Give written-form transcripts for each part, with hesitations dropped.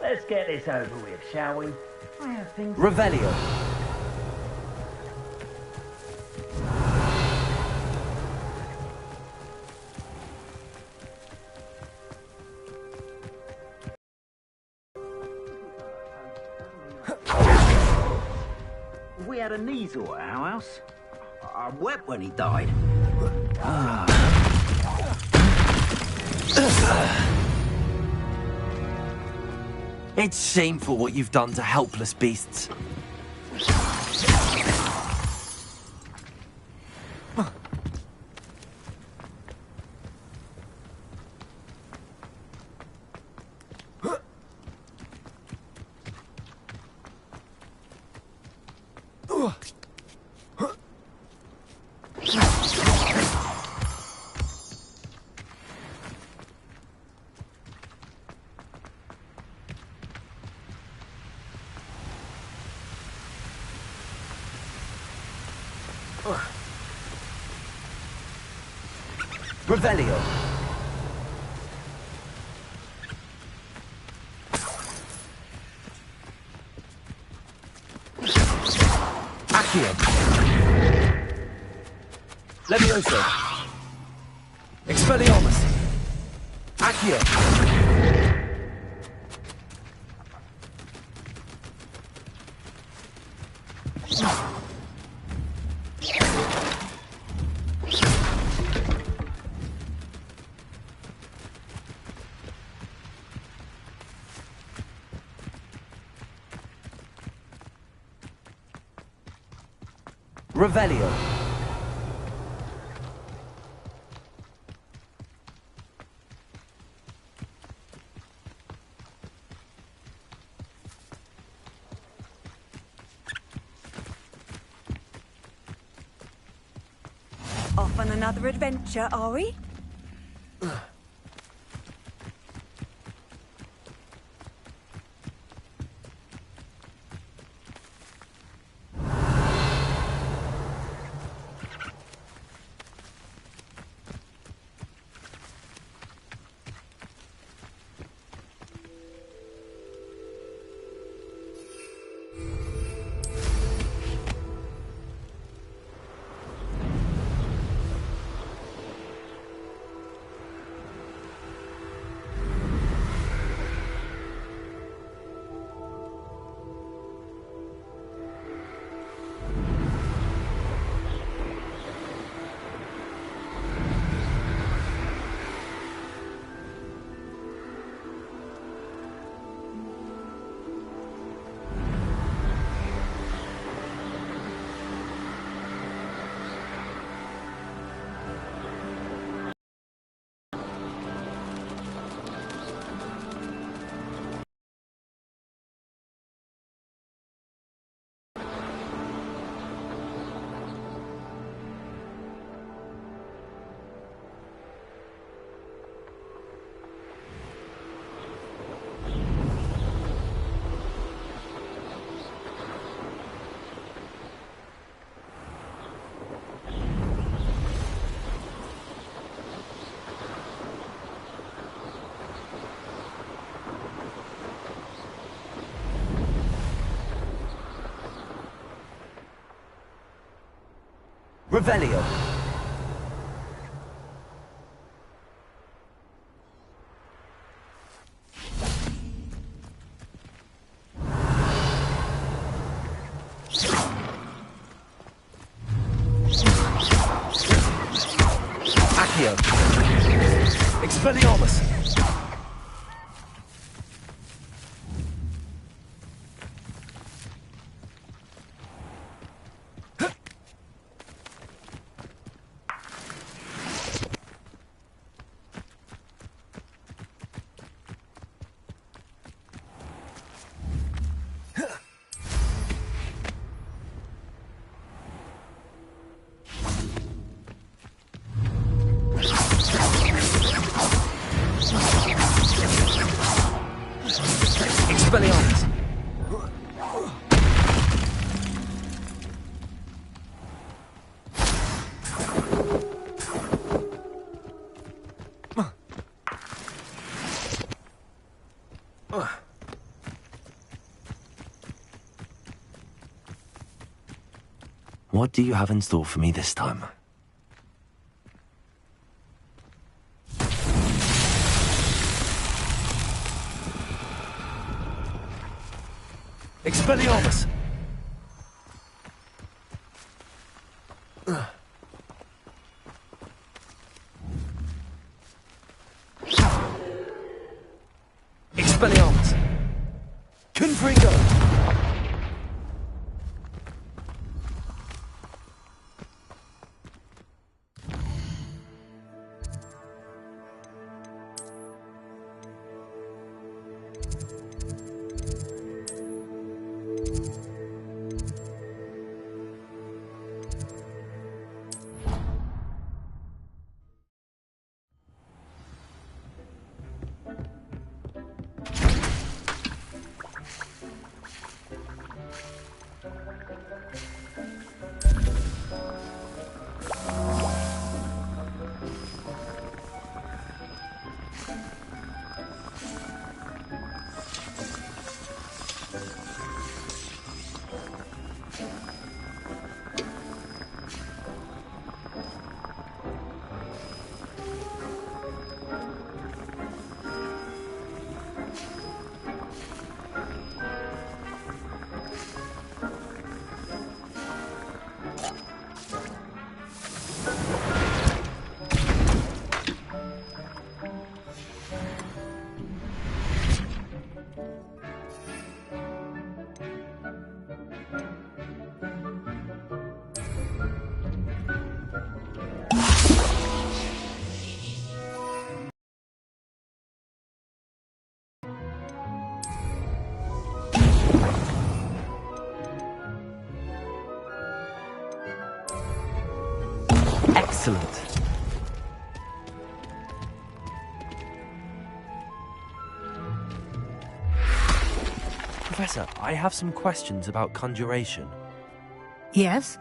Let's get this over with, shall we? I have things... Revelio. We had a Kneazor at our house. I wept when he died. It's shameful what you've done to helpless beasts. Revelio. Accio. Levioso. Expelliarmus. Accio. Revelio. Off on another adventure, are we? Revelio. Accio. Expelliarmus. What do you have in store for me this time? Expelliarmus! Expelliarmus! Confringo! Excellent. Professor, I have some questions about conjuration. Yes?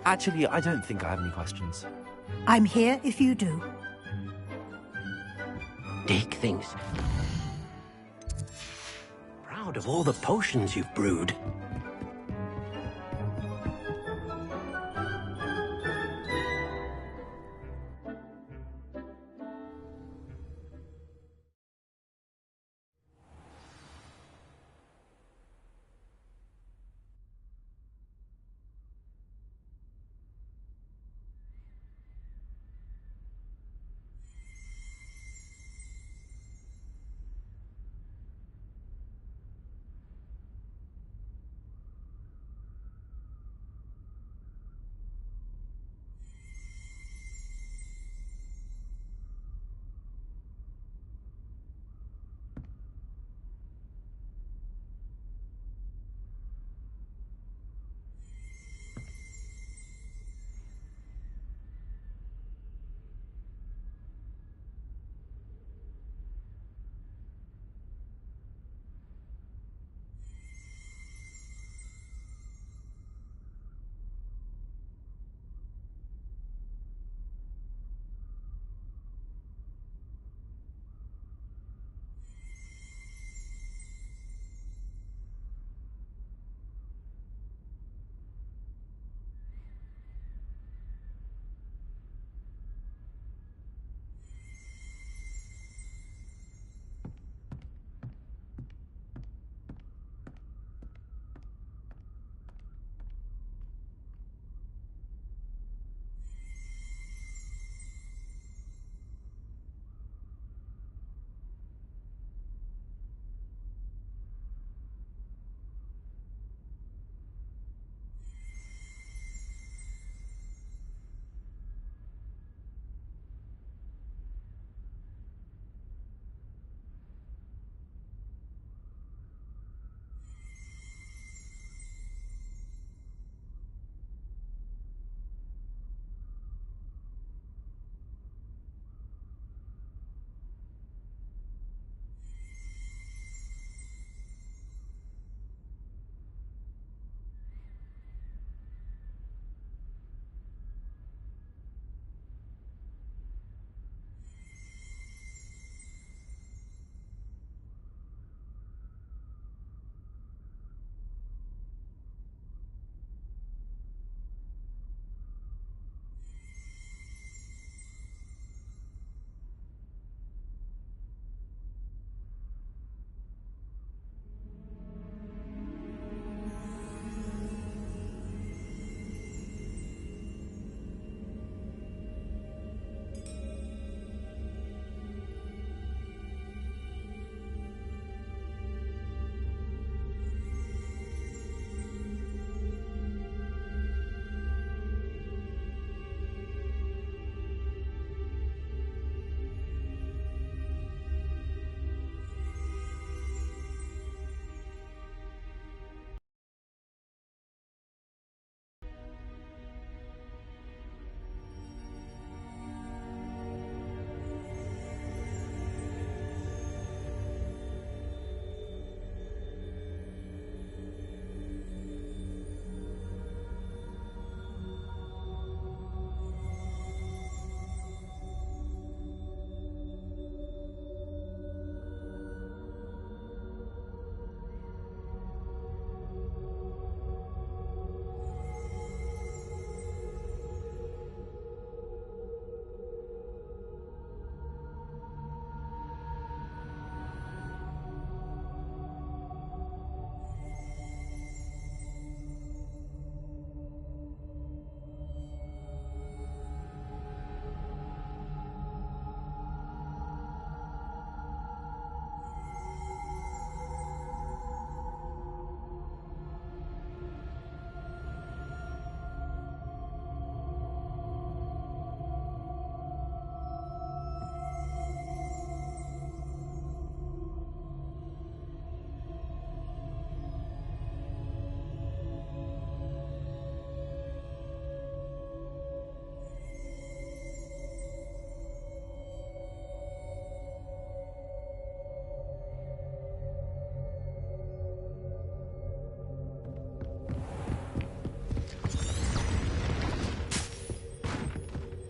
Actually, I don't think I have any questions. I'm here if you do. Dig things. Proud of all the potions you've brewed.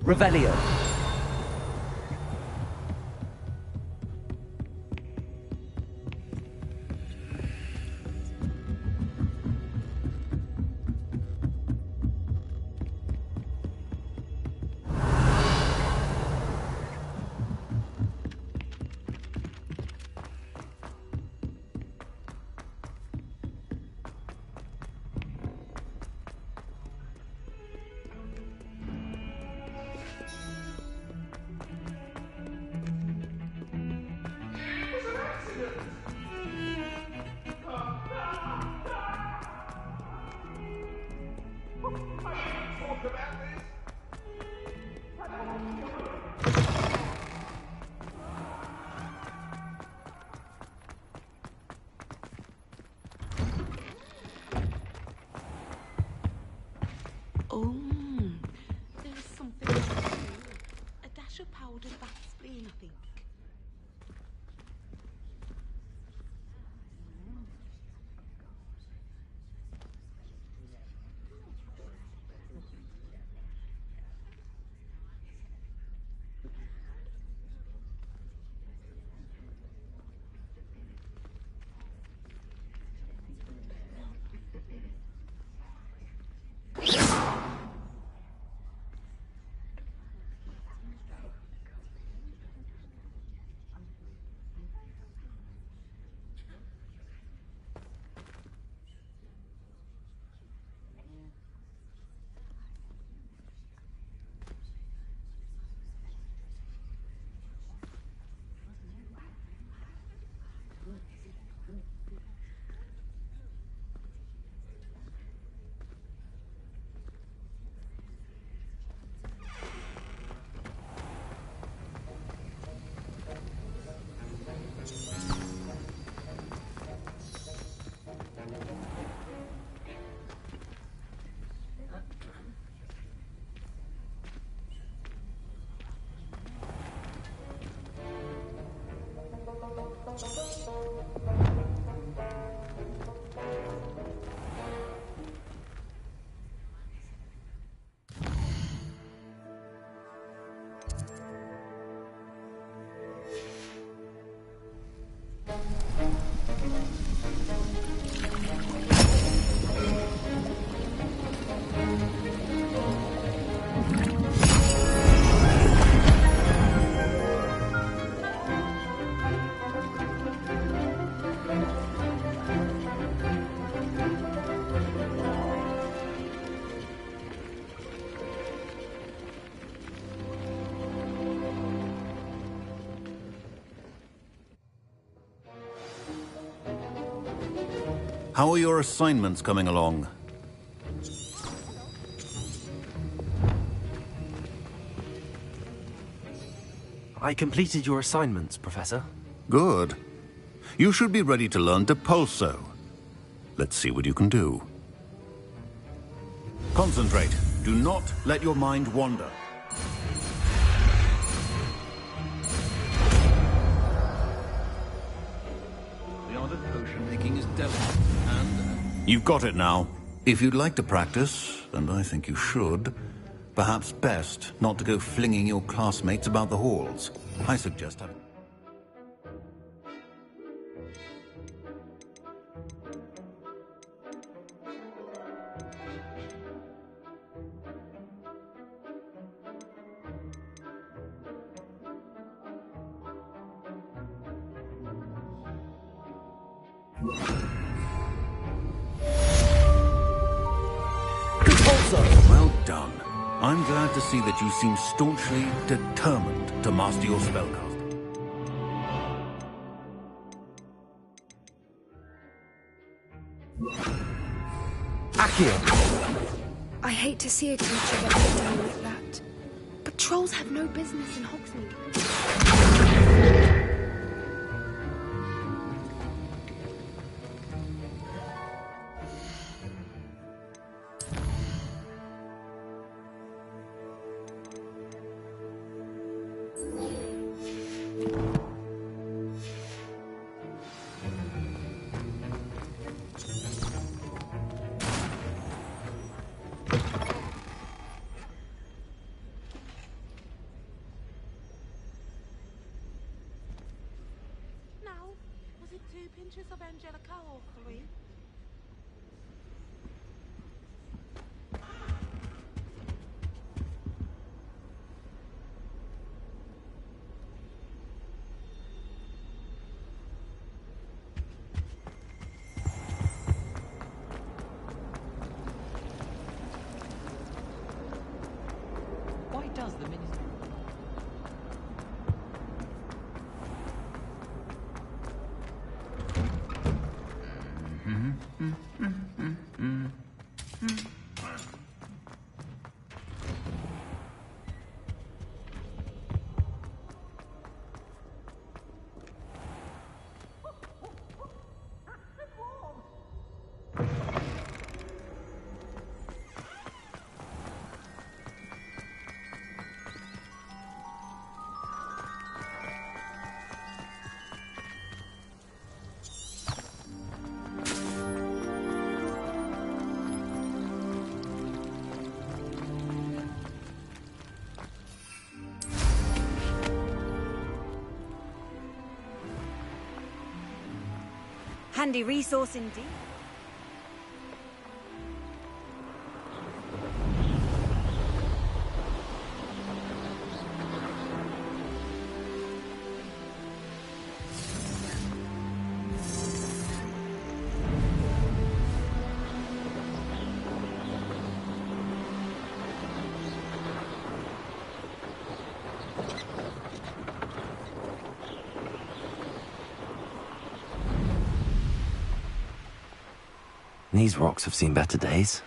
Revelio. Oh, there's something else too. A dash of powdered bat spleen, I think. How are your assignments coming along? I completed your assignments, Professor. Good. You should be ready to learn Depulso. Let's see what you can do. Concentrate. Do not let your mind wander. The art of potion making is delicate, and... You've got it now. If you'd like to practice, and I think you should, perhaps best not to go flinging your classmates about the halls. I suggest having... Well done. I'm glad to see that you seem staunchly determined to master your spellcast. Accio! I hate to see a creature get put down like that, but trolls have no business in Hogsmeade. it 2 pinches of Angelica or 3? Why does the minister... Handy resource indeed. These rocks have seen better days.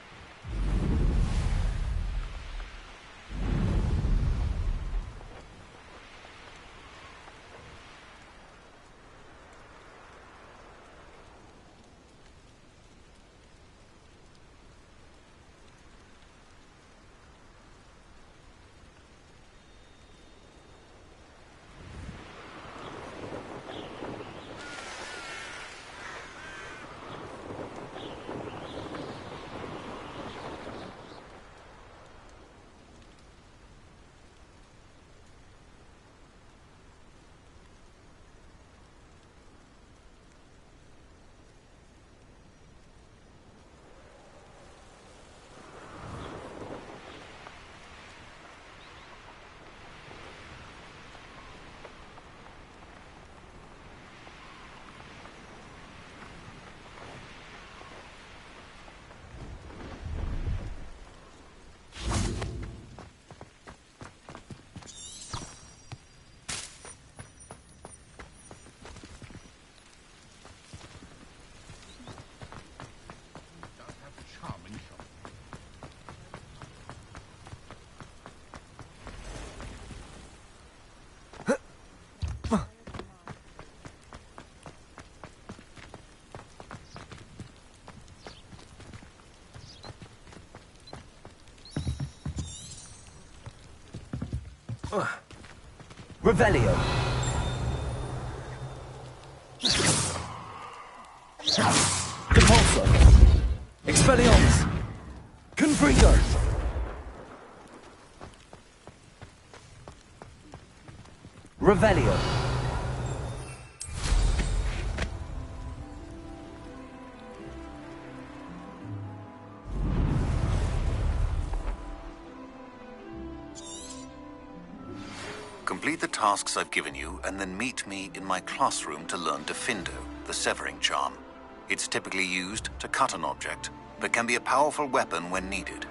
Revelio. Compulso. Expelliarmus. Confringo. Revelio. Complete the tasks I've given you, and then meet me in my classroom to learn Defindo, the severing charm. It's typically used to cut an object, but can be a powerful weapon when needed.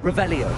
Revelio.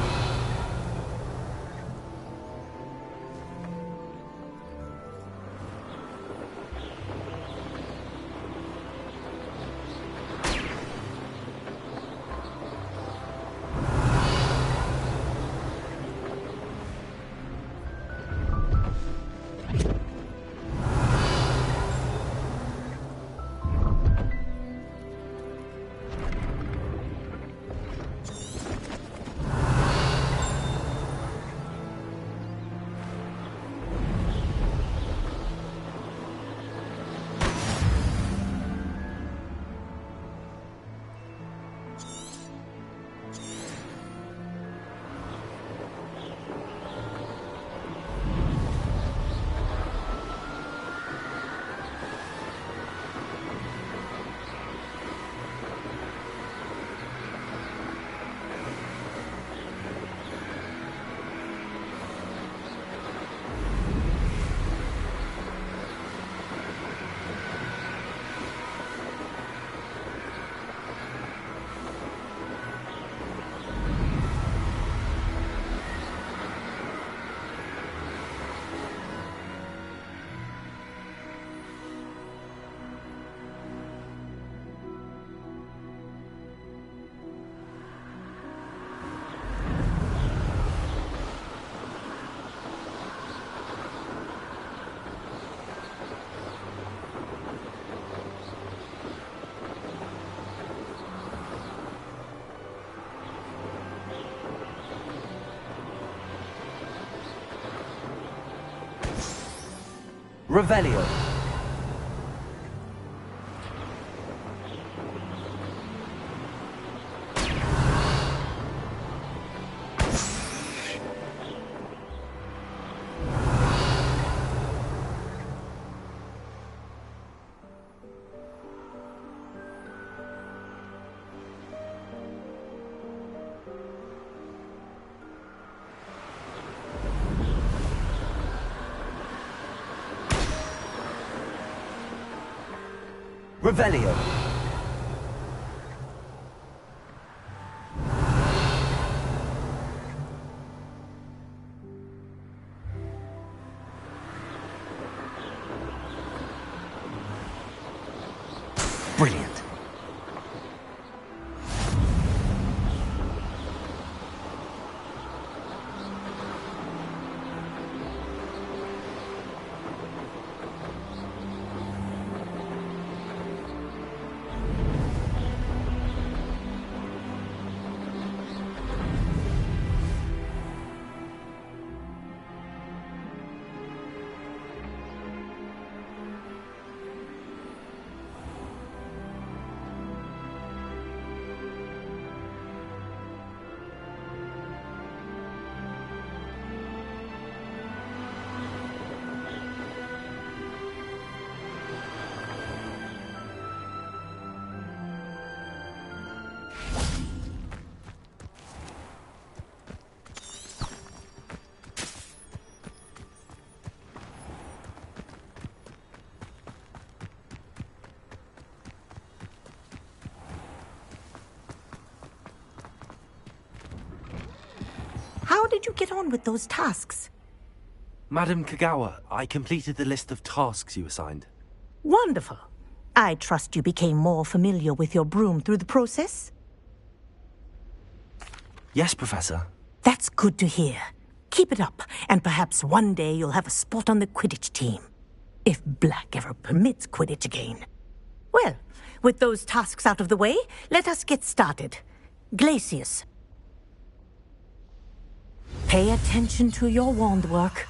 Revelio. Revelio. Brilliant. How did you get on with those tasks? Madam Kagawa, I completed the list of tasks you assigned. Wonderful. I trust you became more familiar with your broom through the process? Yes, Professor. That's good to hear. Keep it up, and perhaps one day you'll have a spot on the Quidditch team. If Black ever permits Quidditch again. Well, with those tasks out of the way, let us get started. Glacius. Pay attention to your wand work.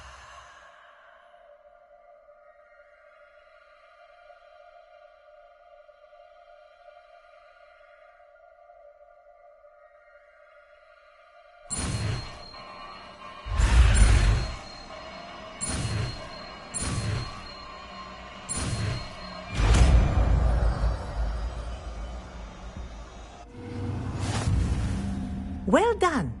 Well done.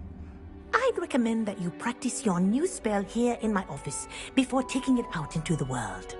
I'd recommend that you practice your new spell here in my office before taking it out into the world.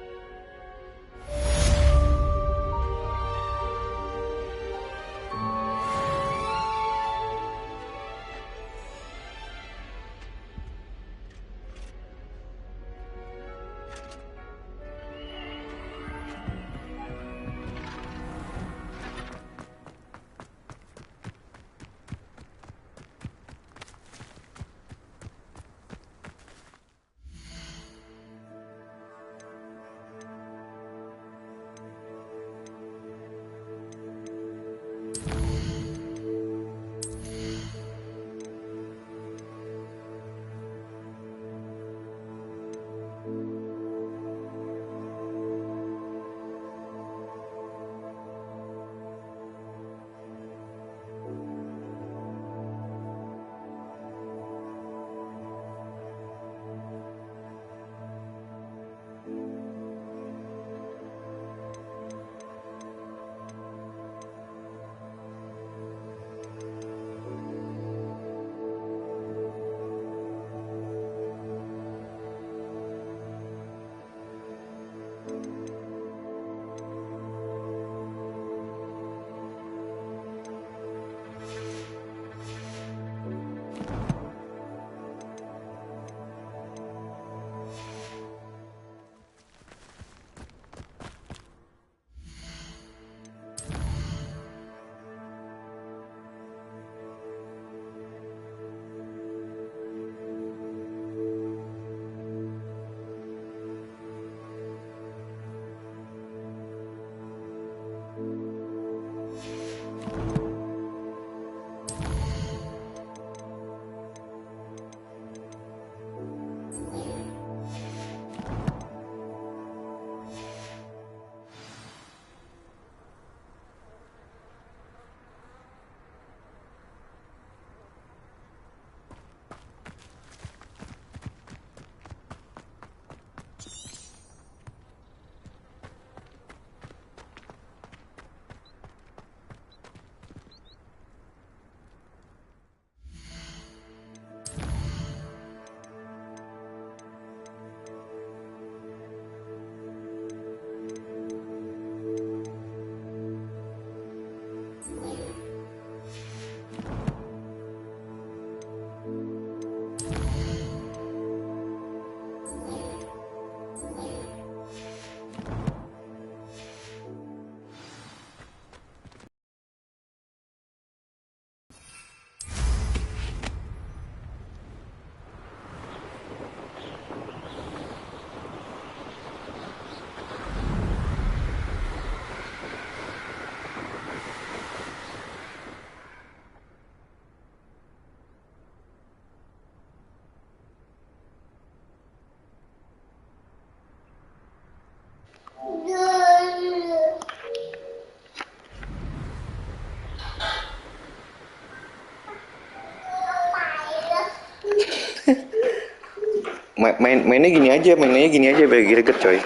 mainnya gini aja biar greget coy.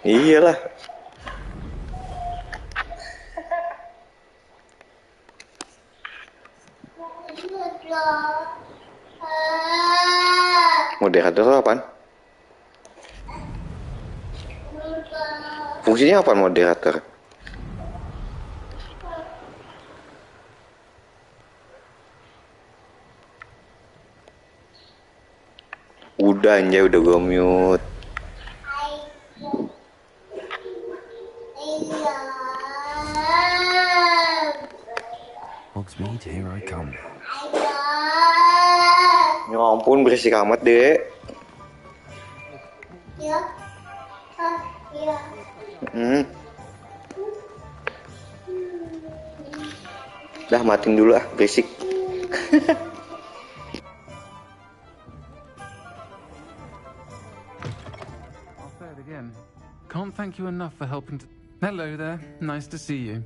Iyalah. Moderator apaan? Fungsinya apa moderator? Udah anjay, udah gue mute. Hogsmeade, here I come. Ya ampun, berisik amat, Dek. Dah matiin dulu ah, berisik. I'll say it again. Can't thank you enough for helping to... Hello there, nice to see you.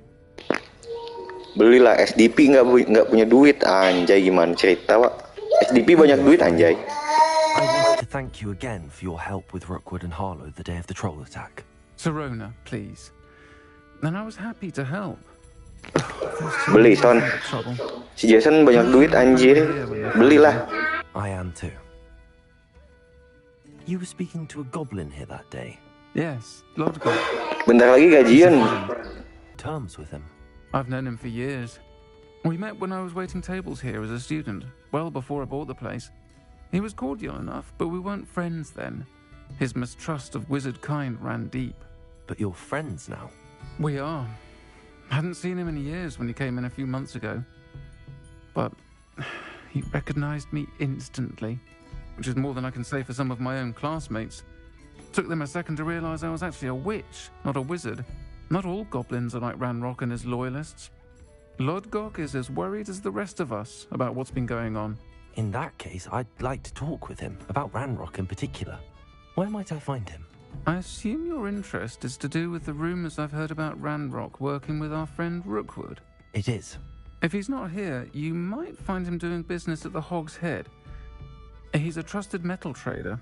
Belilah SDP, nggak punya duit anjay, gimana cerita Wak? SDP banyak duit anjay. I wanted to thank you again for your help with Rookwood and Harlow the day of the troll attack. Sirona, please. And I was happy to help. Beli son. Si Jason banyak duit anjir. Belilah. I am too. You were speaking to a goblin here that day. Yes, Lodgok. Bentar lagi gajian. Terms with him. I've known him for years. We met when I was waiting tables here as a student, well before I bought the place. He was cordial enough, but we weren't friends then. His mistrust of wizard kind ran deep. But you're friends now. We are. Hadn't seen him in years when he came in a few months ago. But he recognized me instantly, which is more than I can say for some of my own classmates. Took them a second to realize I was actually a witch, not a wizard. Not all goblins are like Ranrock and his loyalists. Lodgok is as worried as the rest of us about what's been going on. In that case, I'd like to talk with him, about Ranrock in particular. Where might I find him? I assume your interest is to do with the rumors I've heard about Ranrock working with our friend Rookwood. It is. If he's not here, you might find him doing business at the Hog's Head. He's a trusted metal trader.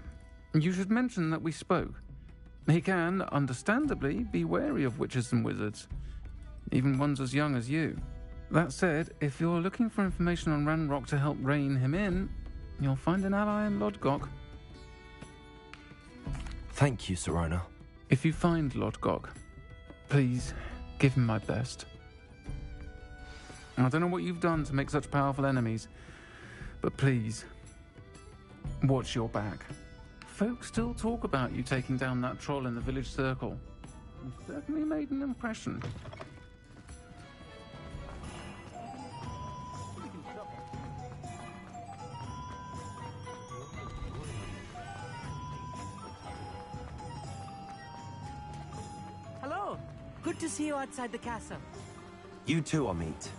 You should mention that we spoke. He can, understandably, be wary of witches and wizards, even ones as young as you. That said, if you're looking for information on Ranrock to help rein him in, you'll find an ally in Lodgok. Thank you, Sirona. If you find Lodgok, please give him my best. I don't know what you've done to make such powerful enemies, but please, watch your back. Folks still talk about you taking down that troll in the village circle. You certainly made an impression. Hello. Good to see you outside the castle. You too, Amit.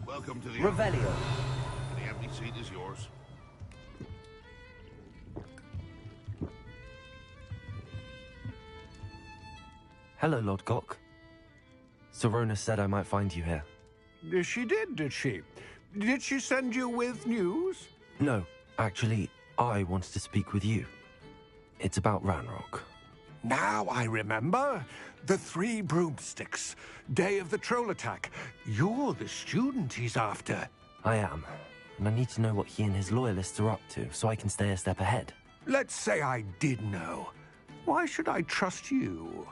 Welcome to the Revelio. The empty seat is yours. Hello, Lodgok. Sirona said I might find you here. She did she? Did she send you with news? No, actually, I wanted to speak with you. It's about Ranrock. Now I remember. The 3 broomsticks. Day of the troll attack. You're the student he's after. I am. And I need to know what he and his loyalists are up to, so I can stay a step ahead. Let's say I did know. Why should I trust you?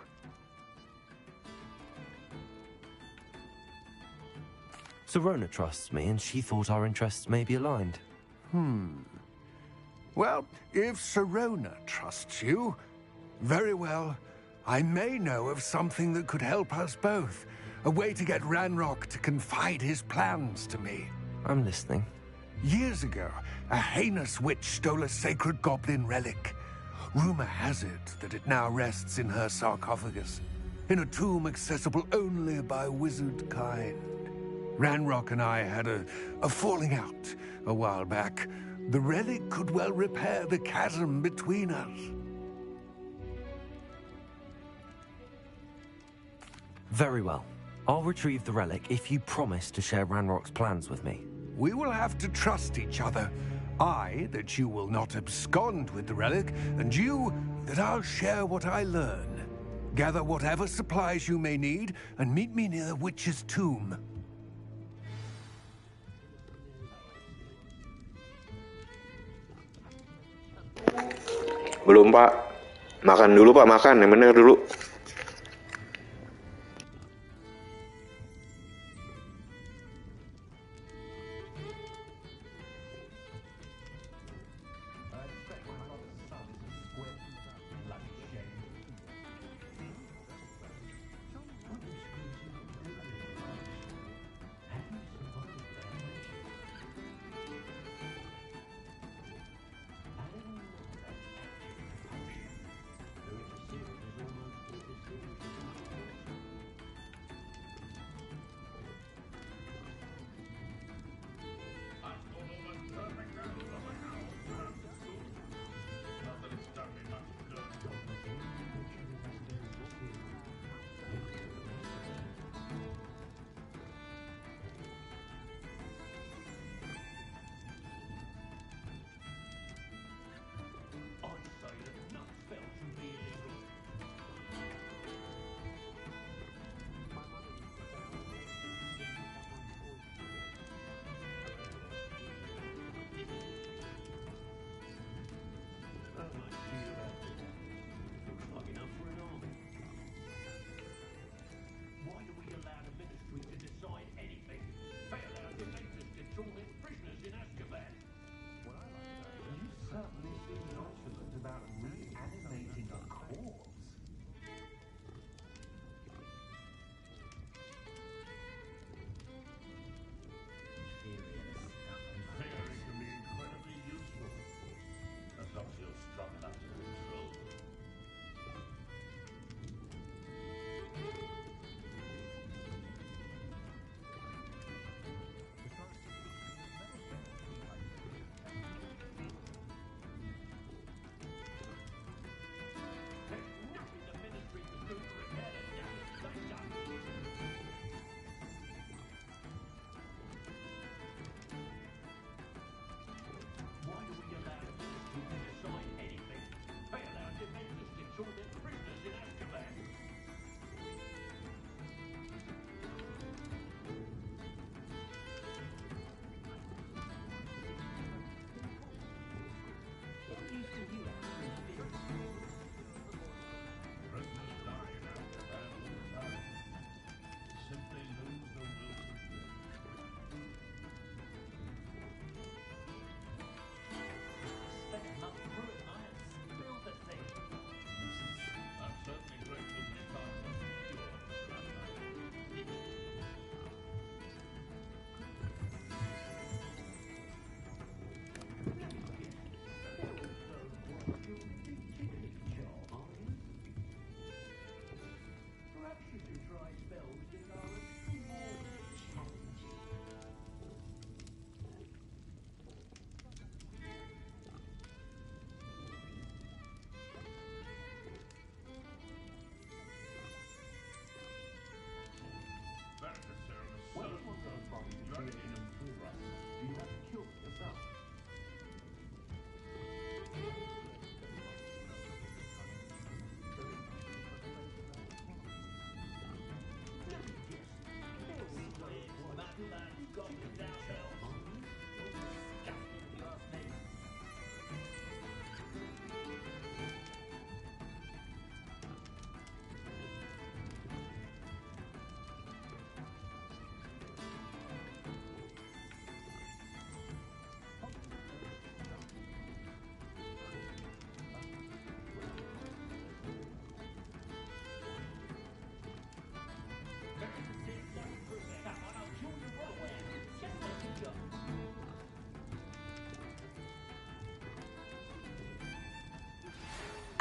Sirona trusts me, and she thought our interests may be aligned. Well, if Sirona trusts you, very well. I may know of something that could help us both. A way to get Ranrock to confide his plans to me. I'm listening. Years ago, a heinous witch stole a sacred goblin relic. Rumor has it that it now rests in her sarcophagus, in a tomb accessible only by wizard kind. Ranrock and I had a falling out a while back. The relic could well repair the chasm between us. Very well. I'll retrieve the relic if you promise to share Ranrock's plans with me. We will have to trust each other. I, that you will not abscond with the relic, and you, that I'll share what I learn. Gather whatever supplies you may need, and meet me near the witch's tomb. Belum, Pak. Makan dulu, Pak, makan. Yang bener dulu.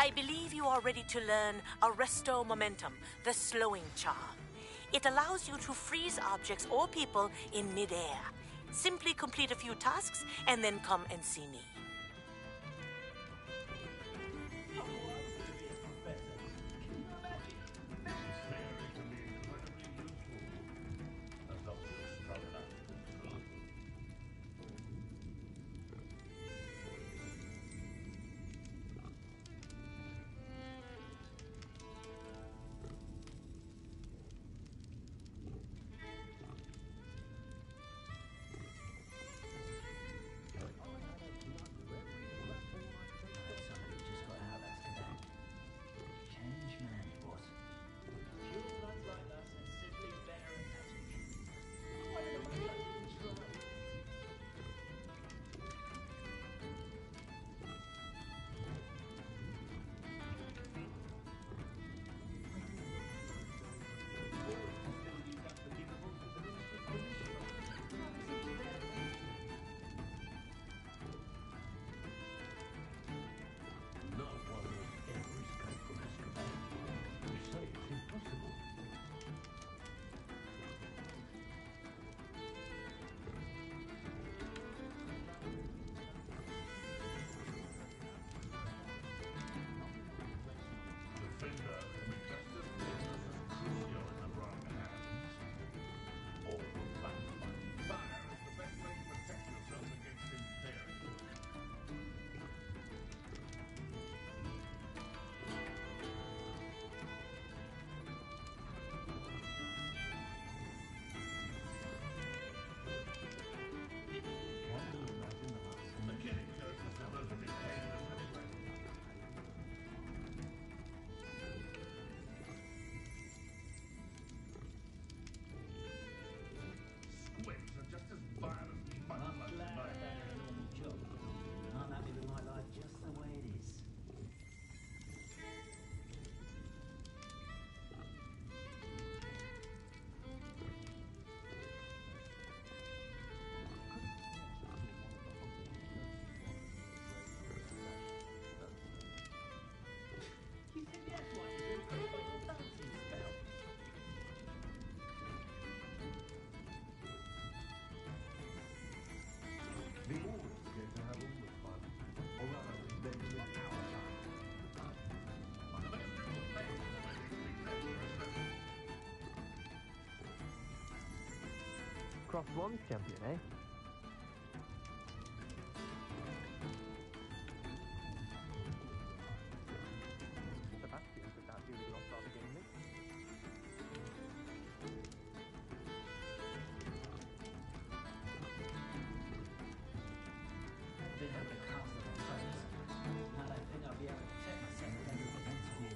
I believe you are ready to learn Arresto Momentum, the slowing charm. It allows you to freeze objects or people in midair. Simply complete a few tasks and then come and see me. Cross One's champion, eh? Sebastian said that really lost out the game. Been at the castle of friends. Now I think I'll be able to protect myself with everything else here.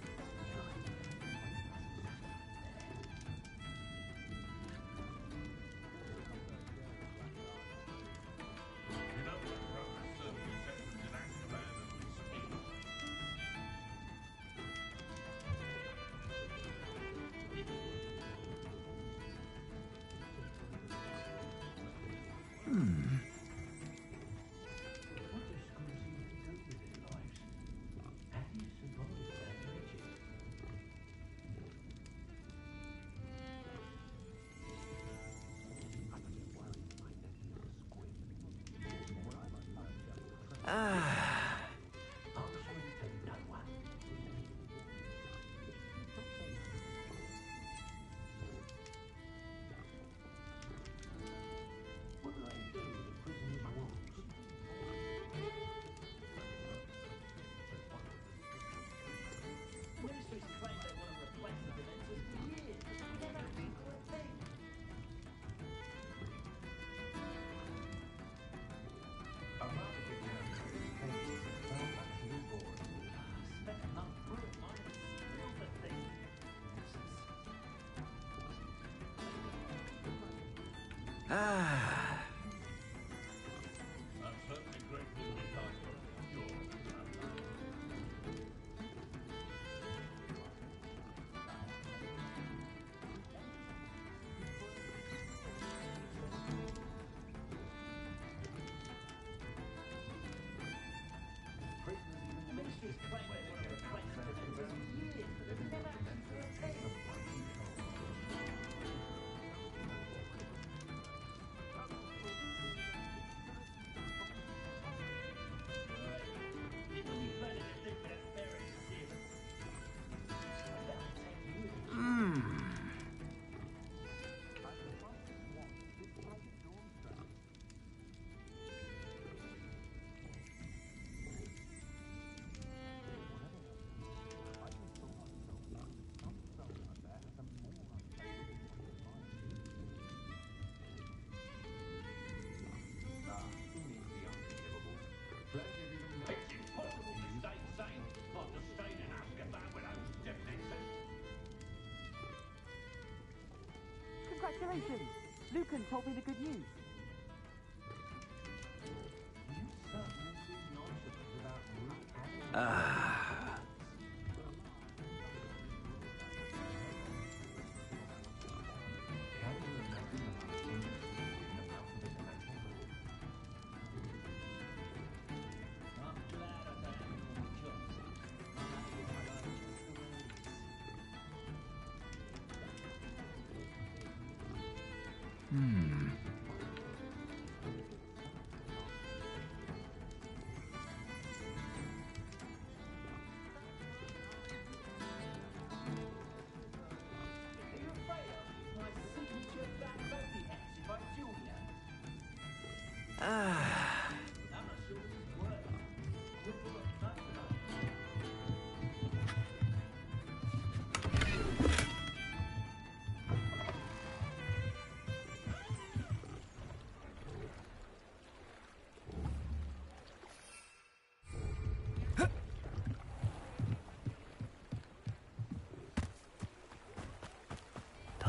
Congratulations! Lucan told me the good news.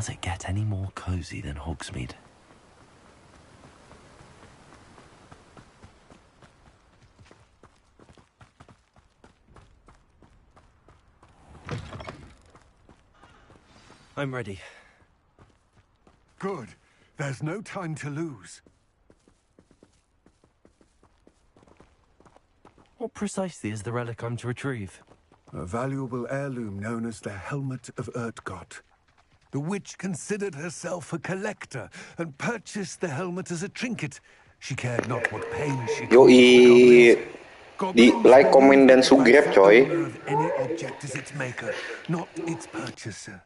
Does it get any more cozy than Hogsmeade? I'm ready. Good. There's no time to lose. What precisely is the relic I'm to retrieve? A valuable heirloom known as the Helmet of Urtgott. The witch considered herself a collector and purchased the helmet as a trinket. She cared not what pain she Yoi. caused Di like, comment, dan subscribe, coy. Any object is its maker, not its purchaser.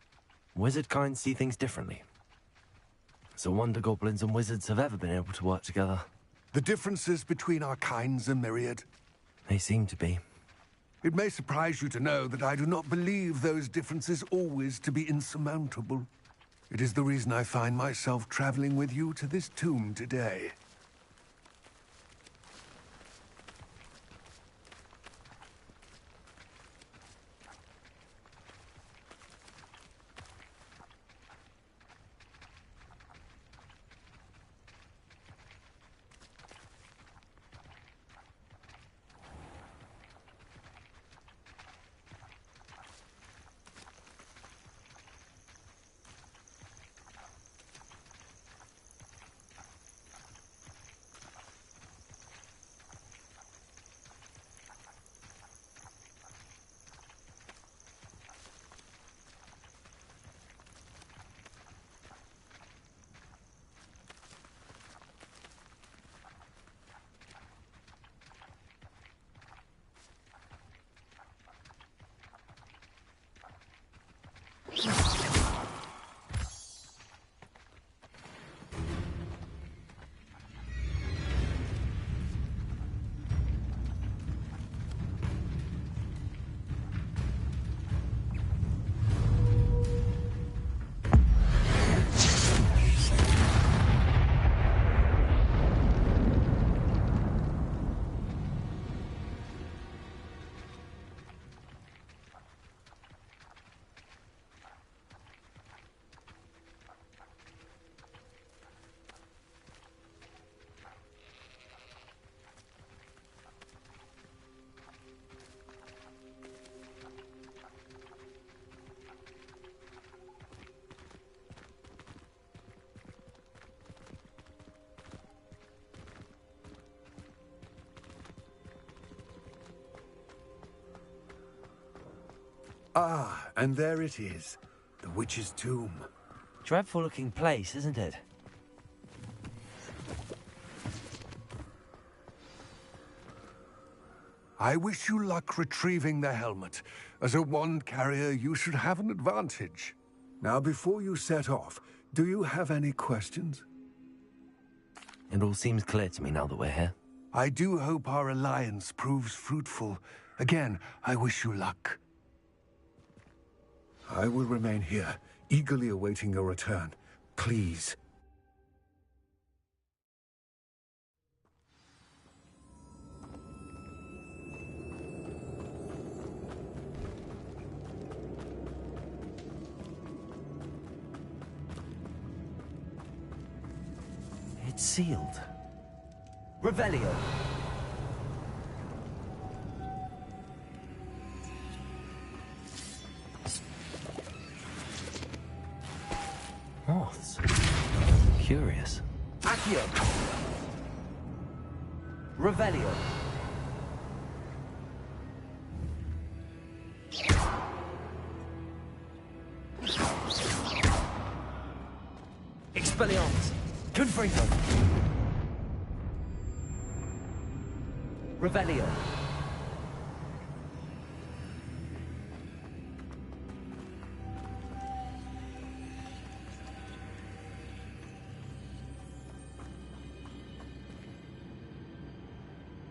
Wizard kind see things differently. So wonder goblins and wizards have ever been able to work together. The differences between our kinds are myriad. They seem to be. It may surprise you to know that I do not believe those differences always to be insurmountable. It is the reason I find myself traveling with you to this tomb today. Ah, and there it is. The witch's tomb. Dreadful looking place, isn't it? I wish you luck retrieving the helmet. As a wand carrier, you should have an advantage. Now, before you set off, do you have any questions? It all seems clear to me now that we're here. I do hope our alliance proves fruitful. Again, I wish you luck. I will remain here, eagerly awaiting your return. Please. sealed. Revelio. Moths. Curious. Accio. Revelio. Expelliarmus. Confringo. Revelio.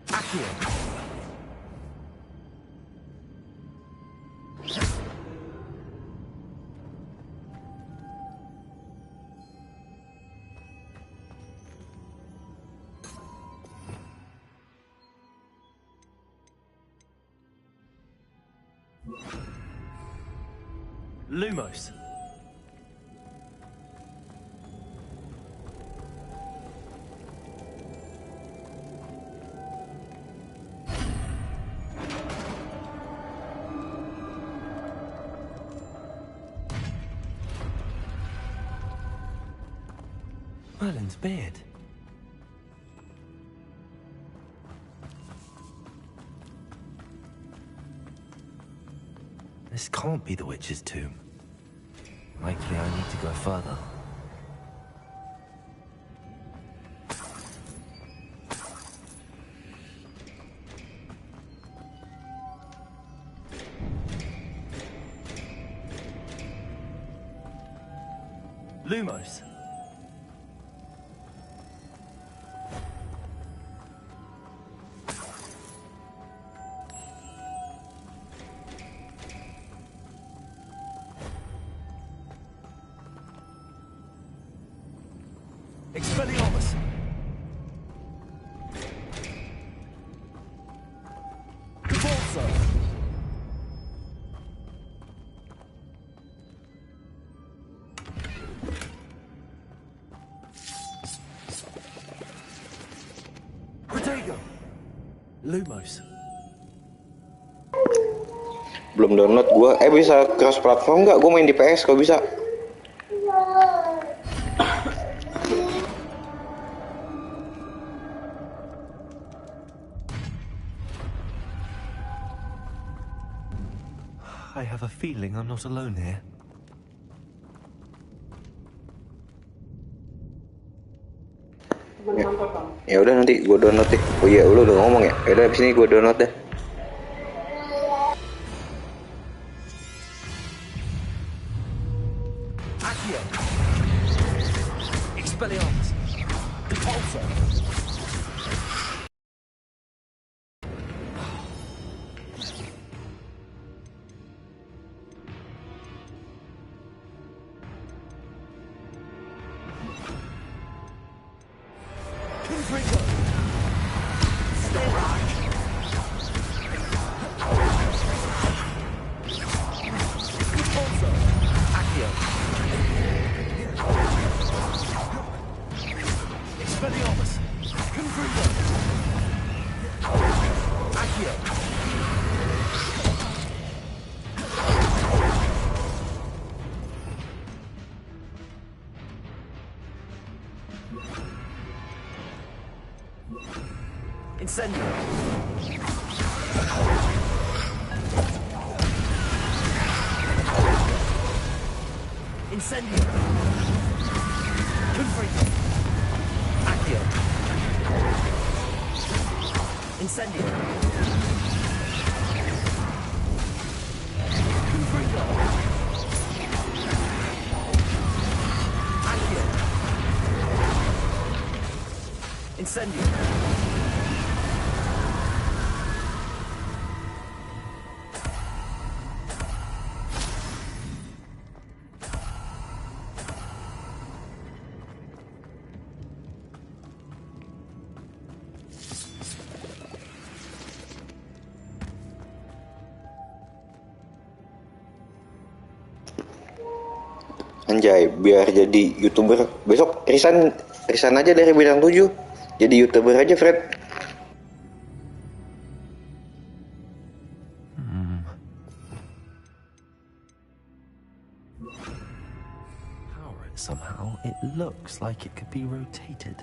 Accio. Lumos. Merlin's beard. This can't be the witch's tomb. Likely I need to go further. Lumos. Expelliarmus. Convulso. Protego. Lumos. Belum download gua. Bisa cross platform nggak? Gua main di PS kok bisa. I have a feeling I'm not alone here. Ya udah nanti gua download deh. Oh iya, lu udah ngomong ya. Ya udah abis ini gua download deh. Accio. Expelliarmus. Convulso. Confringo. Stay back. Convulso. Accio. Expelliarmus. Confringo. Accio. Incendio. Incendio. Confringo. Accio. Incendio. Confringo. Accio. Incendio. Anjay, biar jadi YouTuber. Besok resign Resign aja dari bintang 7. Jadi YouTuber aja, Fred. Power it somehow. It looks like it could be rotated.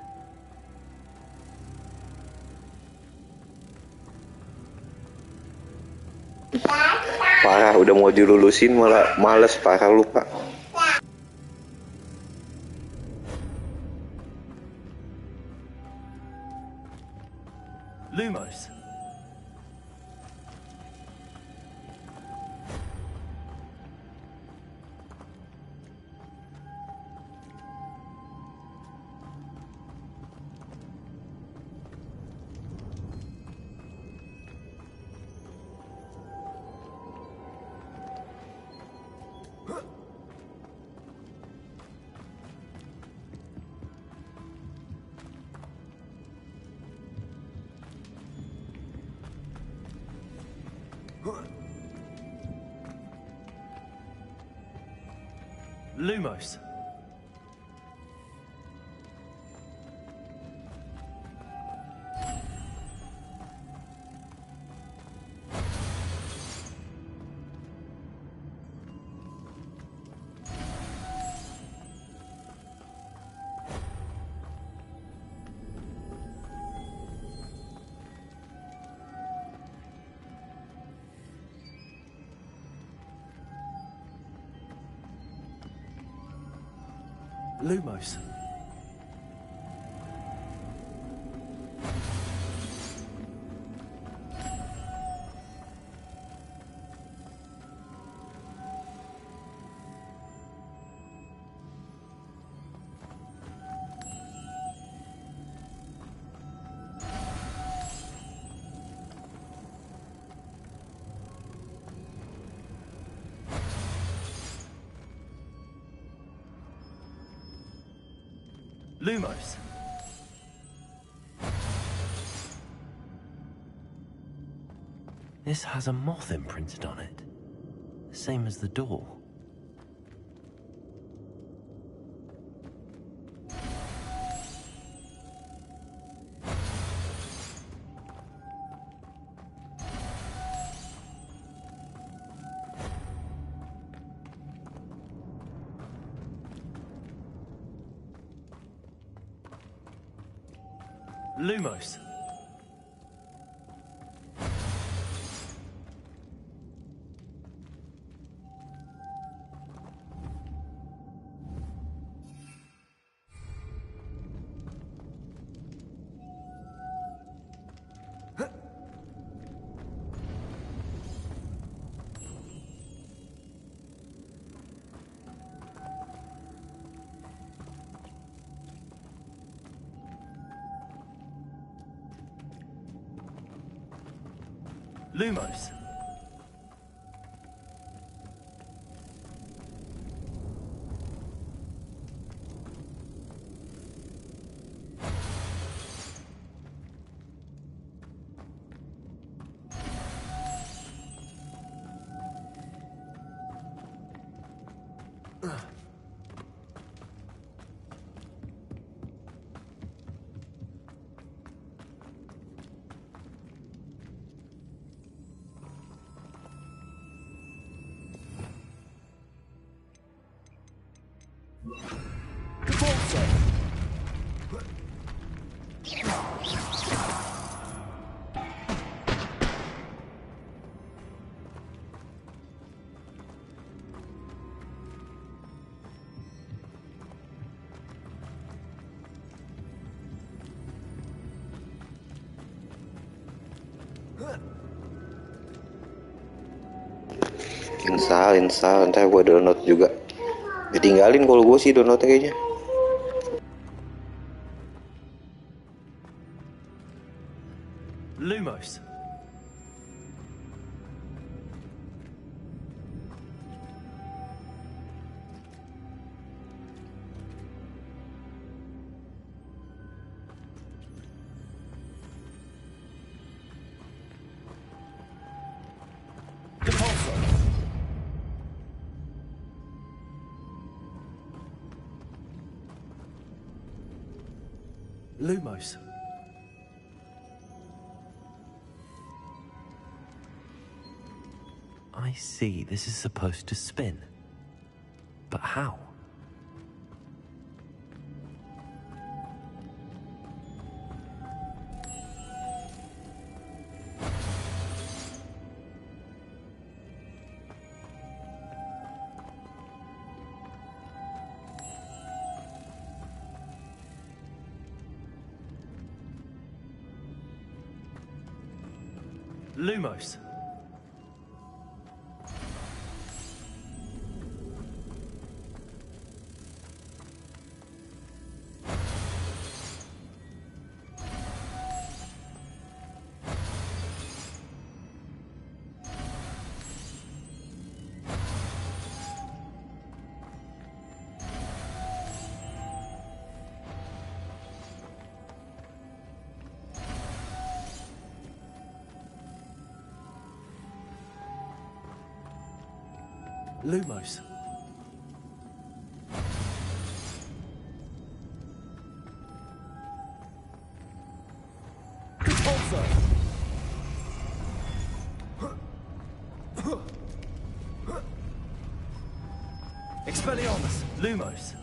Parah, udah mau dilulusin malah males, parah lupa. Lumos. Lumos. Lumos. Lumos. This has a moth imprinted on it. Same as the door. Lumos. Lumos. Install, ntar gue download juga. Ditinggalin kalau gue sih downloadnya kayaknya. Lumos. Lumos. I see, this is supposed to spin. But how? Lumos. Lumos. Also. Expelliarmus. Lumos.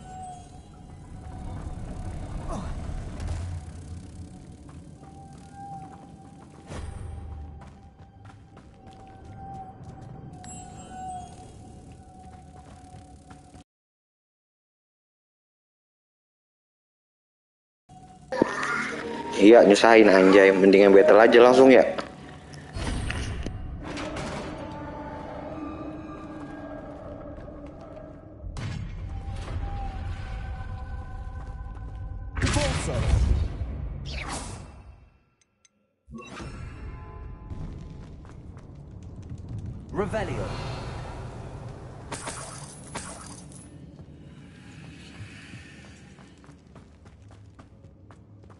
Iya, nyusahin anjay. Mendingan battle aja langsung ya. Revelio.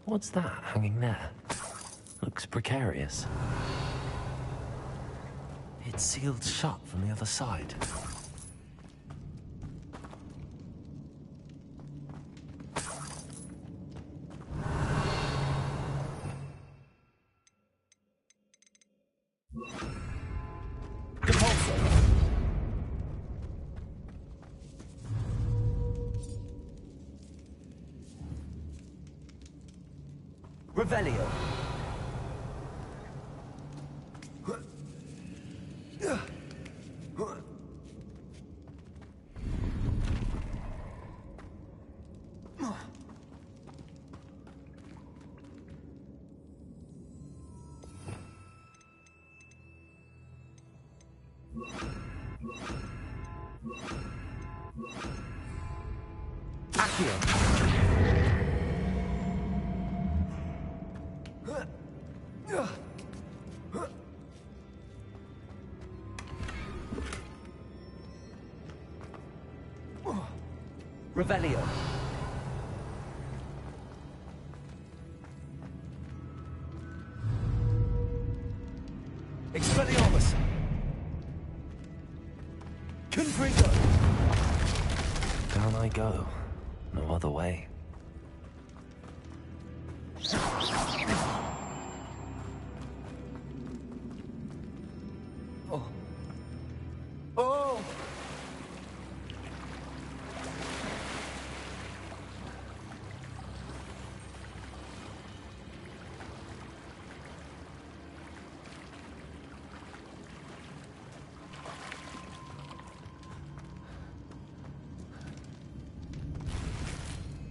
What's that hanging there? Looks precarious. It's sealed shut from the other side. Revelio. Revelio. Expelliarmus. Confringo. Down I go. No other way. Oh. Oh!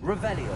Revelio.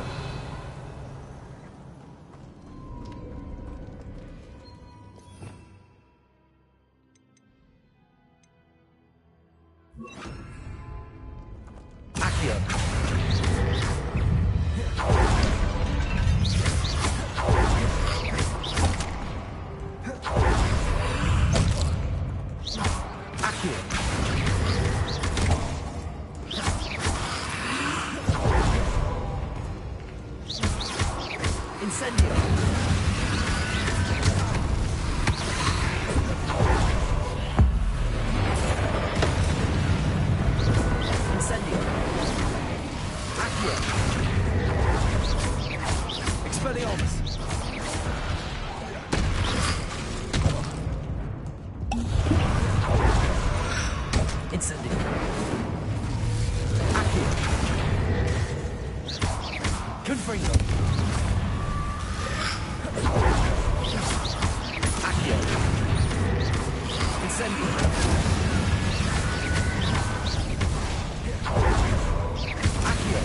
Expelliarmus. Incendio. Accio. Confringo. Accio. Incendio. Accio.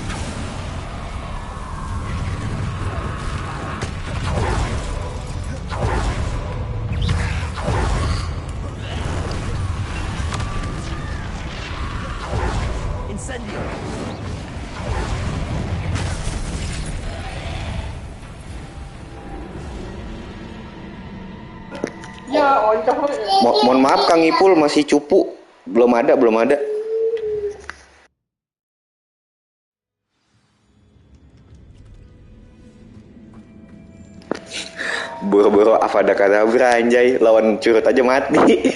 Incendio. Mohon maaf Kang Ipul, masih cupu. Belum ada. Boro-boro Avada Kedavra anjay, lawan curut aja mati.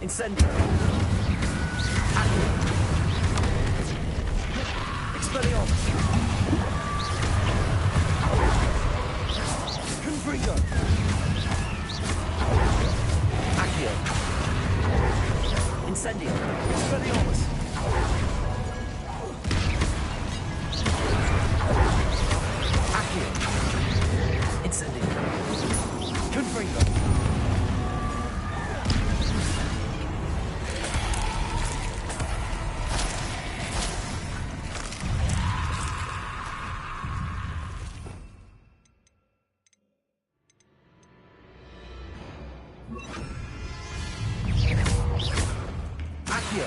Incendio. Accio. Expelliarmus. Confringo. Accio. Incendio. Expelliarmus. Accio. Incendio. Confringo. Accio.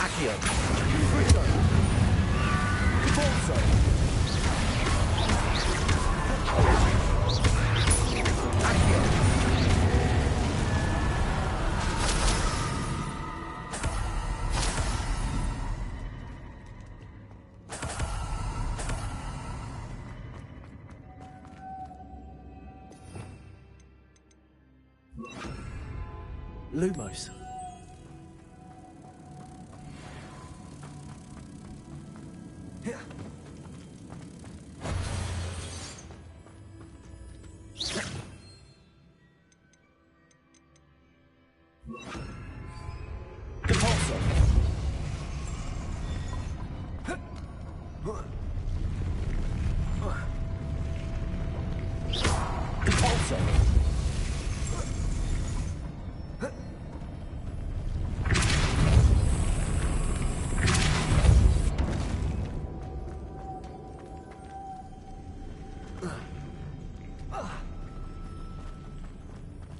Accio. Confringo. Cabalzo. Accio. Lumos. Cabalzo. Cabalzo.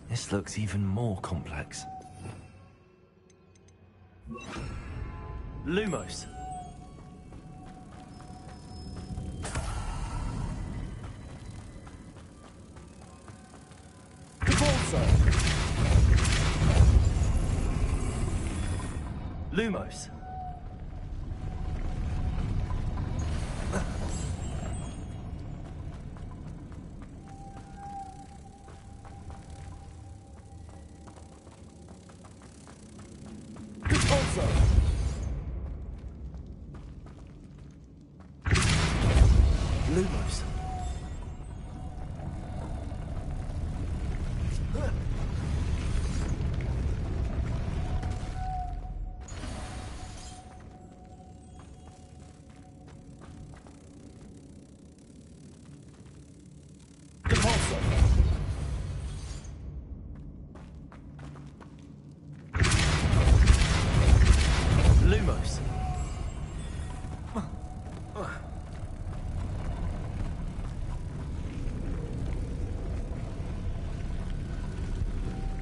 This looks even more complex. Lumos. Cabalzo. Lumos. Cabalzo. Lumos.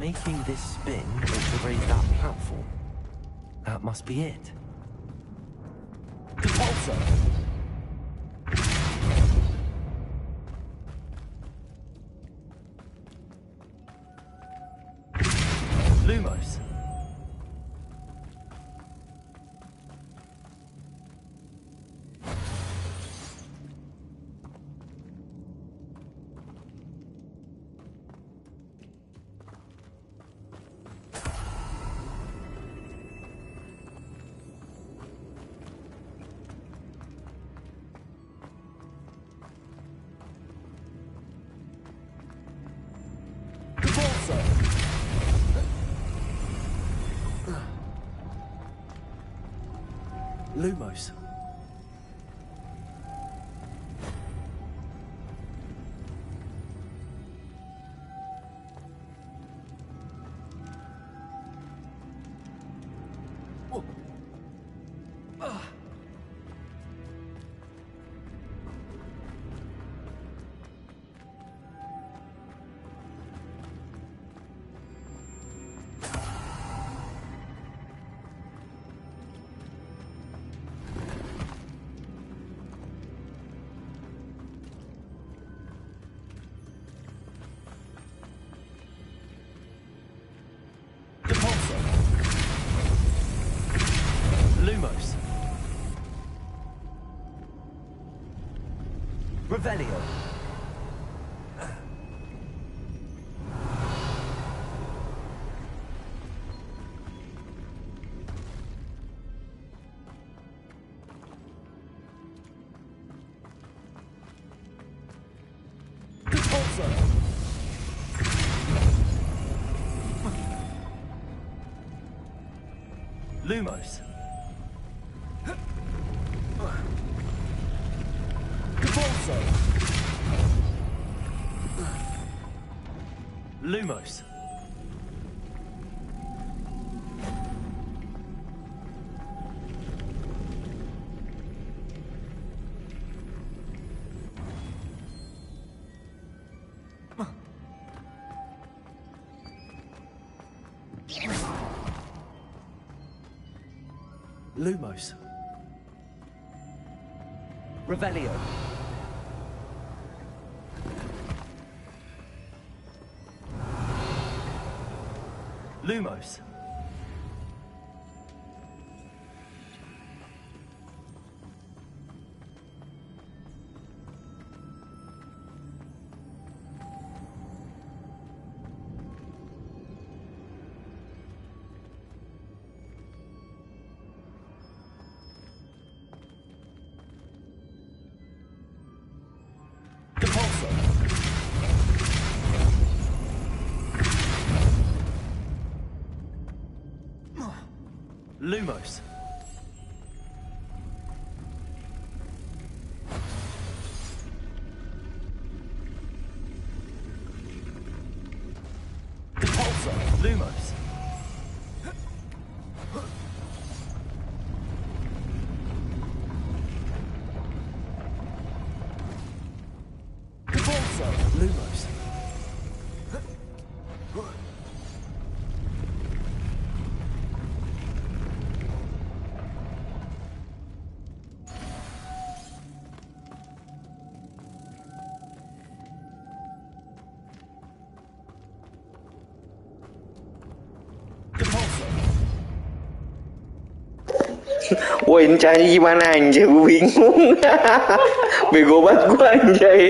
making this spin to raise that platform. That must be it. Repulsor! Lumos. Lumos. Lumos. Revelio. Lumos. Lumos. Lumos. Revelio. Lumos. Lumos. Repulsor. Lumos. Repulsor. Lumos. Woi, ini caranya gimana anjay? Gue bingung. Bego banget gue anjay.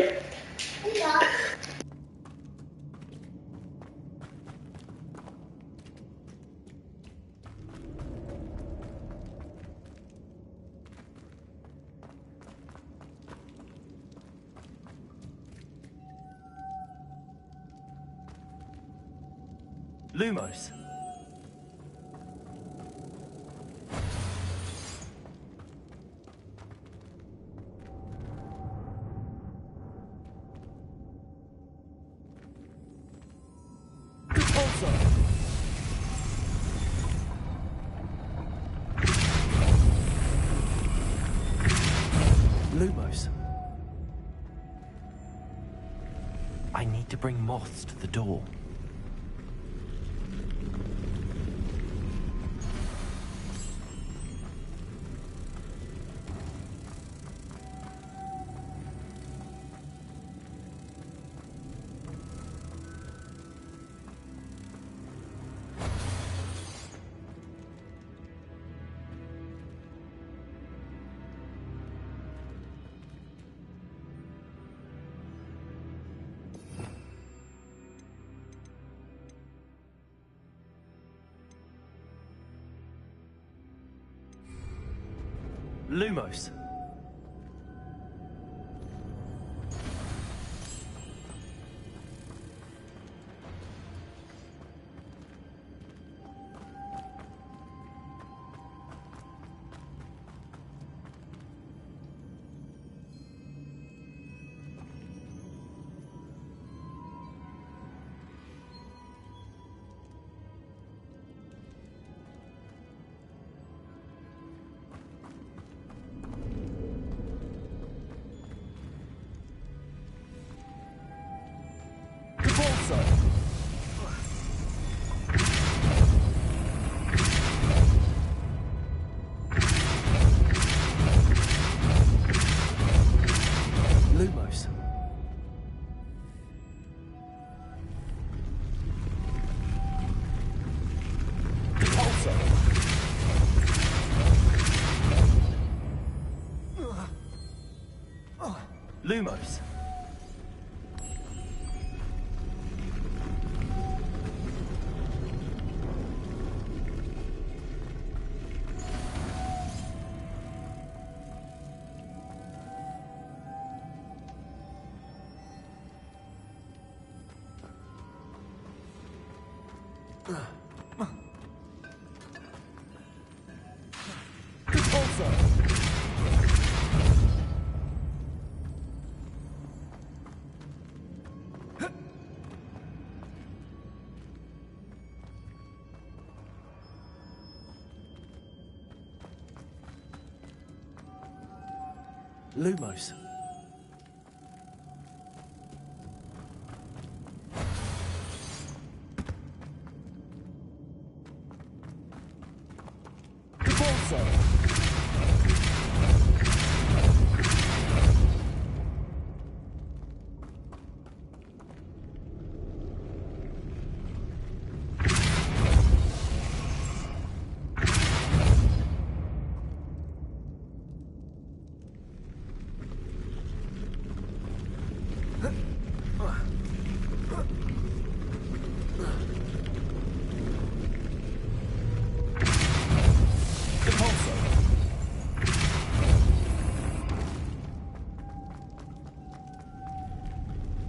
Lumos. Lumos. I need to bring moths to the door. Lumos. Lumos. Lumos. Lumos.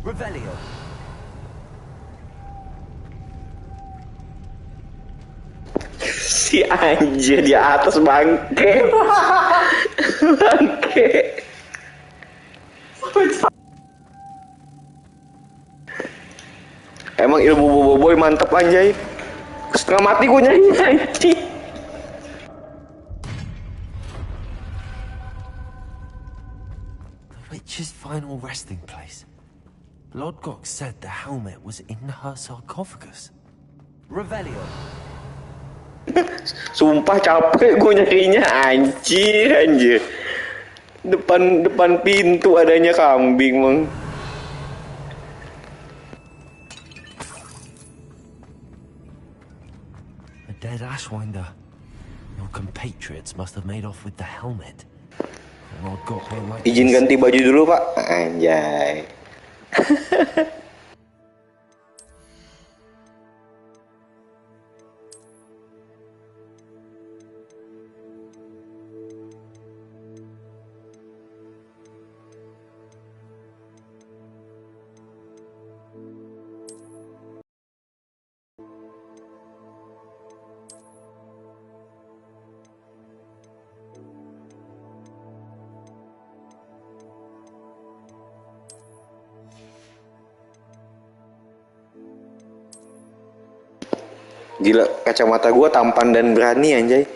Revelio. Si anjir di atas bangke. Bangke. Emang ilmu boboiboy mantep anjay. Setengah mati gue nyari anjing. The witch's final resting place. Lodgok said the helmet was in her sarcophagus. Revelio. Sumpah capek gue nyarinya anjir. Depan pintu adanya kambing, Mang. A dead Ashwinder. Your compatriots must have made off with the helmet. Lodgok won't like Izin this. ganti baju dulu, Pak. Anjay. Gila, kacamata gua tampan dan berani anjay.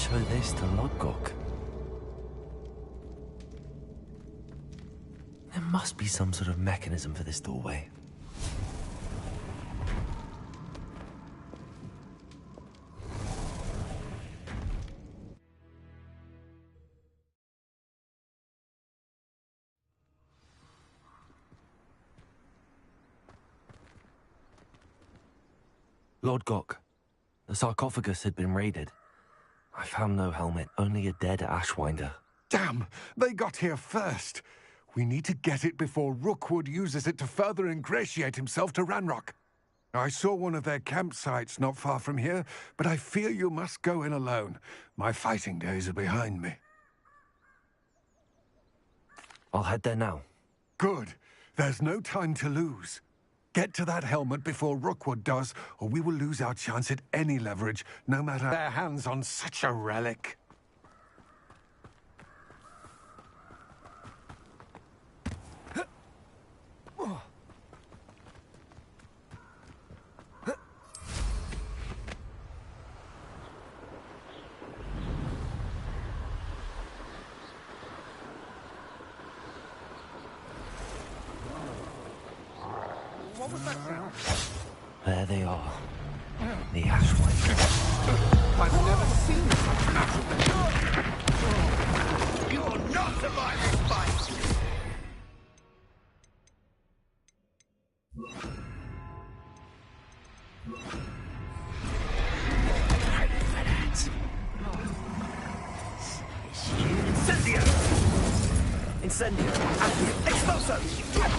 Show this to Lodgok. There must be some sort of mechanism for this doorway. Lord Gok, the sarcophagus had been raided. I found no helmet, only a dead Ashwinder. Damn! They got here first. We need to get it before Rookwood uses it to further ingratiate himself to Ranrock. I saw one of their campsites not far from here, but I fear you must go in alone. My fighting days are behind me. I'll head there now. Good. There's no time to lose. Get to that helmet before Rookwood does, or we will lose our chance at any leverage, no matter their hands on such a relic. What was that sound? There they are. The Ashwinder. I've never seen such massive. You will not survive this fight! Incendio! Incendio! Exploso! Stop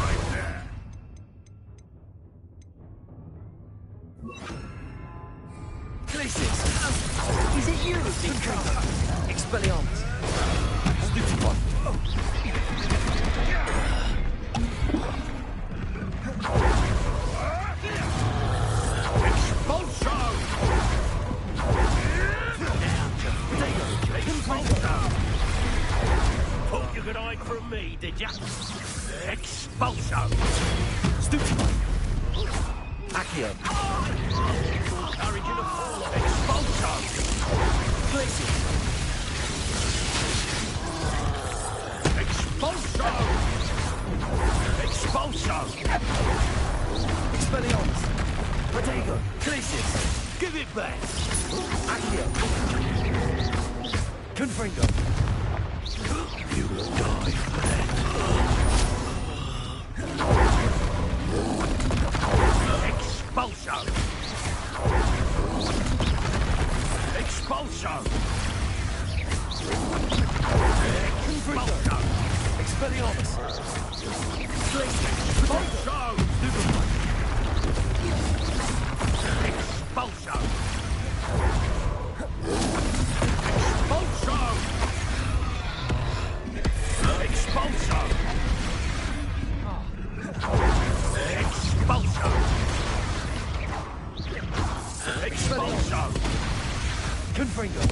right there! Glacius! Is it you, Expelliarmus? Stupid one. Expulso! Expulso! Thought you could hide from me, did ya? Expulso! Stupid one. Accio. Courage in a fall. Expulso! Glacius. Expulso! Expulso! Expelliarmus. Protego. Glacius. Give it back! Accio. Confringo. You will die for that. Expulso! Expulso! Expulso! Expelliarmus. Expulso! Expulso! Expulso! Expulso! Expulso! Expulso! Confringo.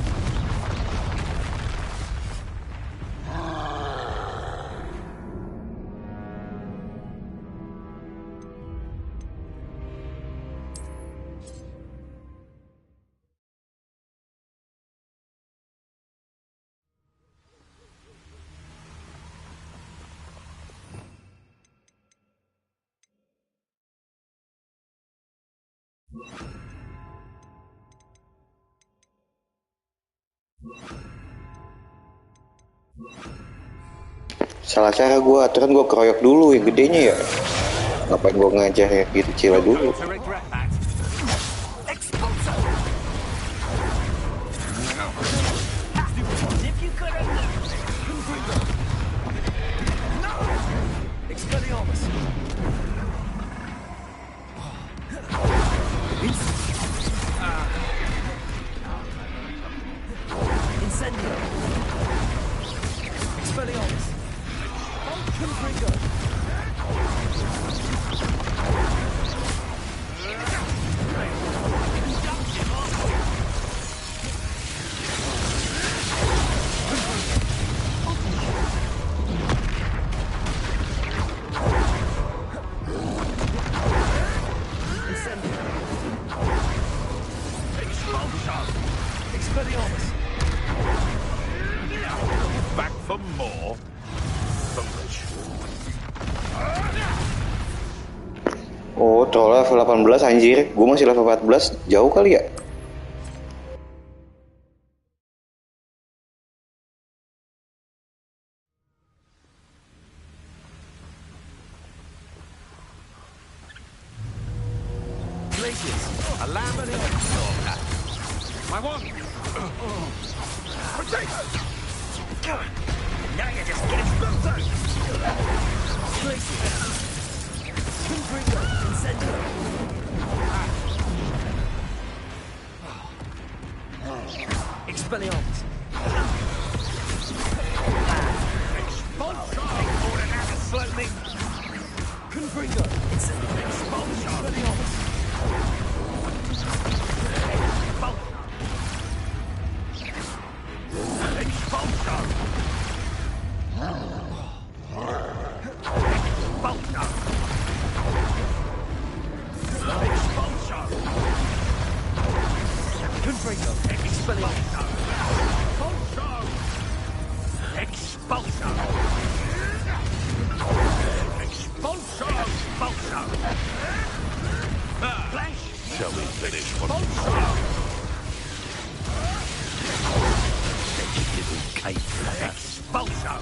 Salah cara gue, aturan gue keroyok dulu yang gedenya ya. Ngapain gue ngajar ya gitu cila dulu. Expelliarmus. Incendio. Expelliarmus. Confringo. Expelliarmus. Back for more. Foolish. Oh, troll level 18 anjir. Gue masih level 14. Jauh kali ya? Glacius. lamb and egg stalker. My one. Potato. Now you're just getting built. Expelliarmus. Expulsion. Order now to slow me. Confringo. Expulsion. Expelliarmus. Expulsion. Confringo. Expelliarmus. Expulsion. Expulsion. Expulsion. Flash. Shall we finish what? Expulsion.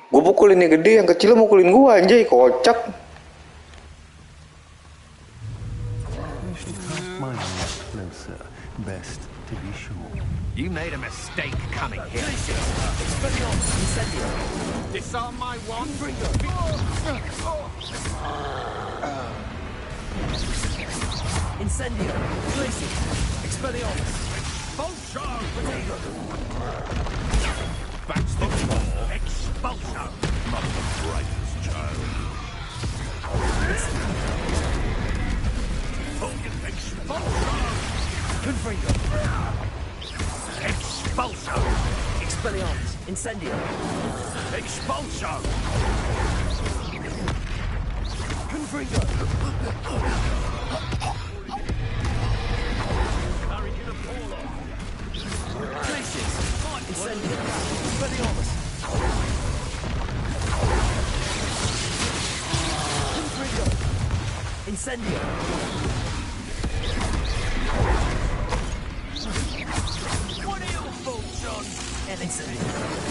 Gue pukulin yang gede, yang kecil mukulin gue, anjay, kocak. Closer, best to be sure. You made a mistake coming here. Disarm my one. Incendio. Glacier. Expelliarmus. Expulsion. That's the floor. Expulsion. Not the brightest child. Expulsion. Confringo. Expulsion. Expelliarmus. Incendio. Expulsion. Confringo. Courage in a fall off. Glaciers. Incendio. Expelliarmus. Confringo. Incendio. What are your faults, John? And Incendio.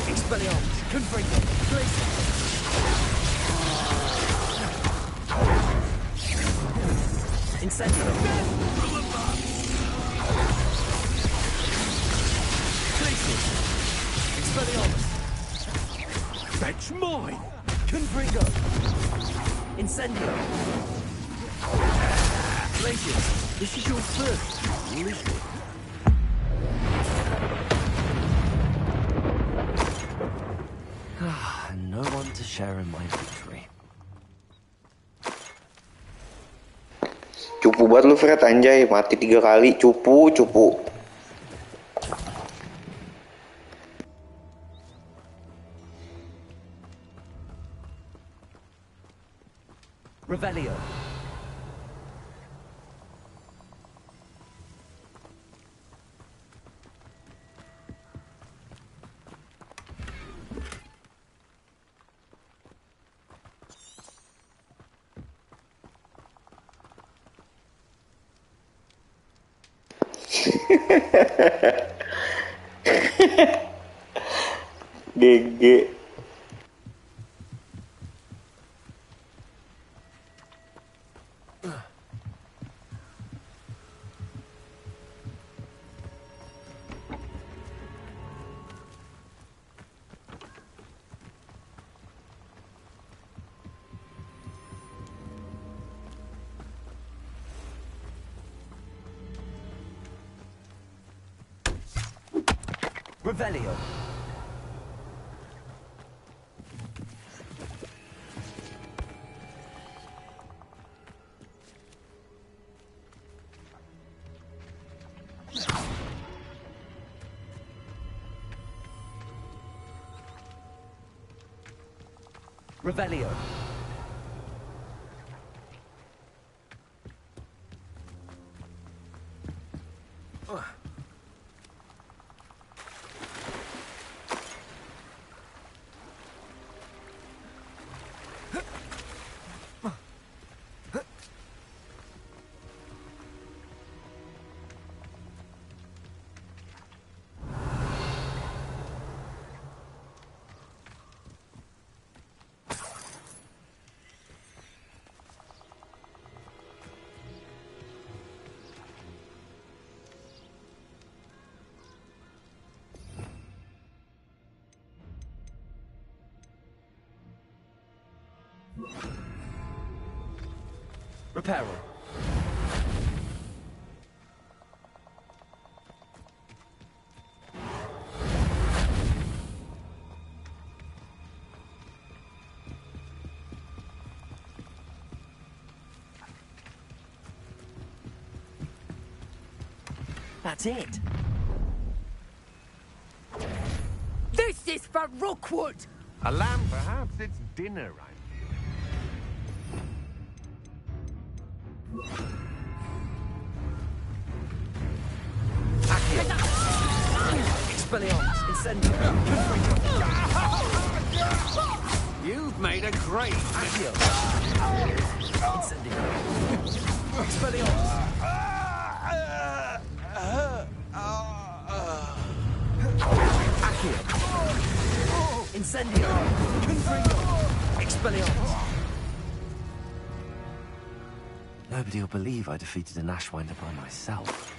Expelliarmus. Confringo. Glacier. Incendio. Glacier. Expelliarmus. That's mine. Confringo. Incendio. Glacier. This is your first duel, isn't it? And no one to share in my victory. Cupu banget lu Fred, anjay, mati 3 kali, cupu. Revelio. GG. Revelio. Revelio. Repair them. That's it. This is for Rookwood! A lamb, perhaps? It's dinner, I Expelliarmus, incendio. You've made a great Accio. Incendio. Expelliarmus. Accio. Incendio. Confringo. Expelliarmus. Nobody will believe I defeated an Ashwinder by myself.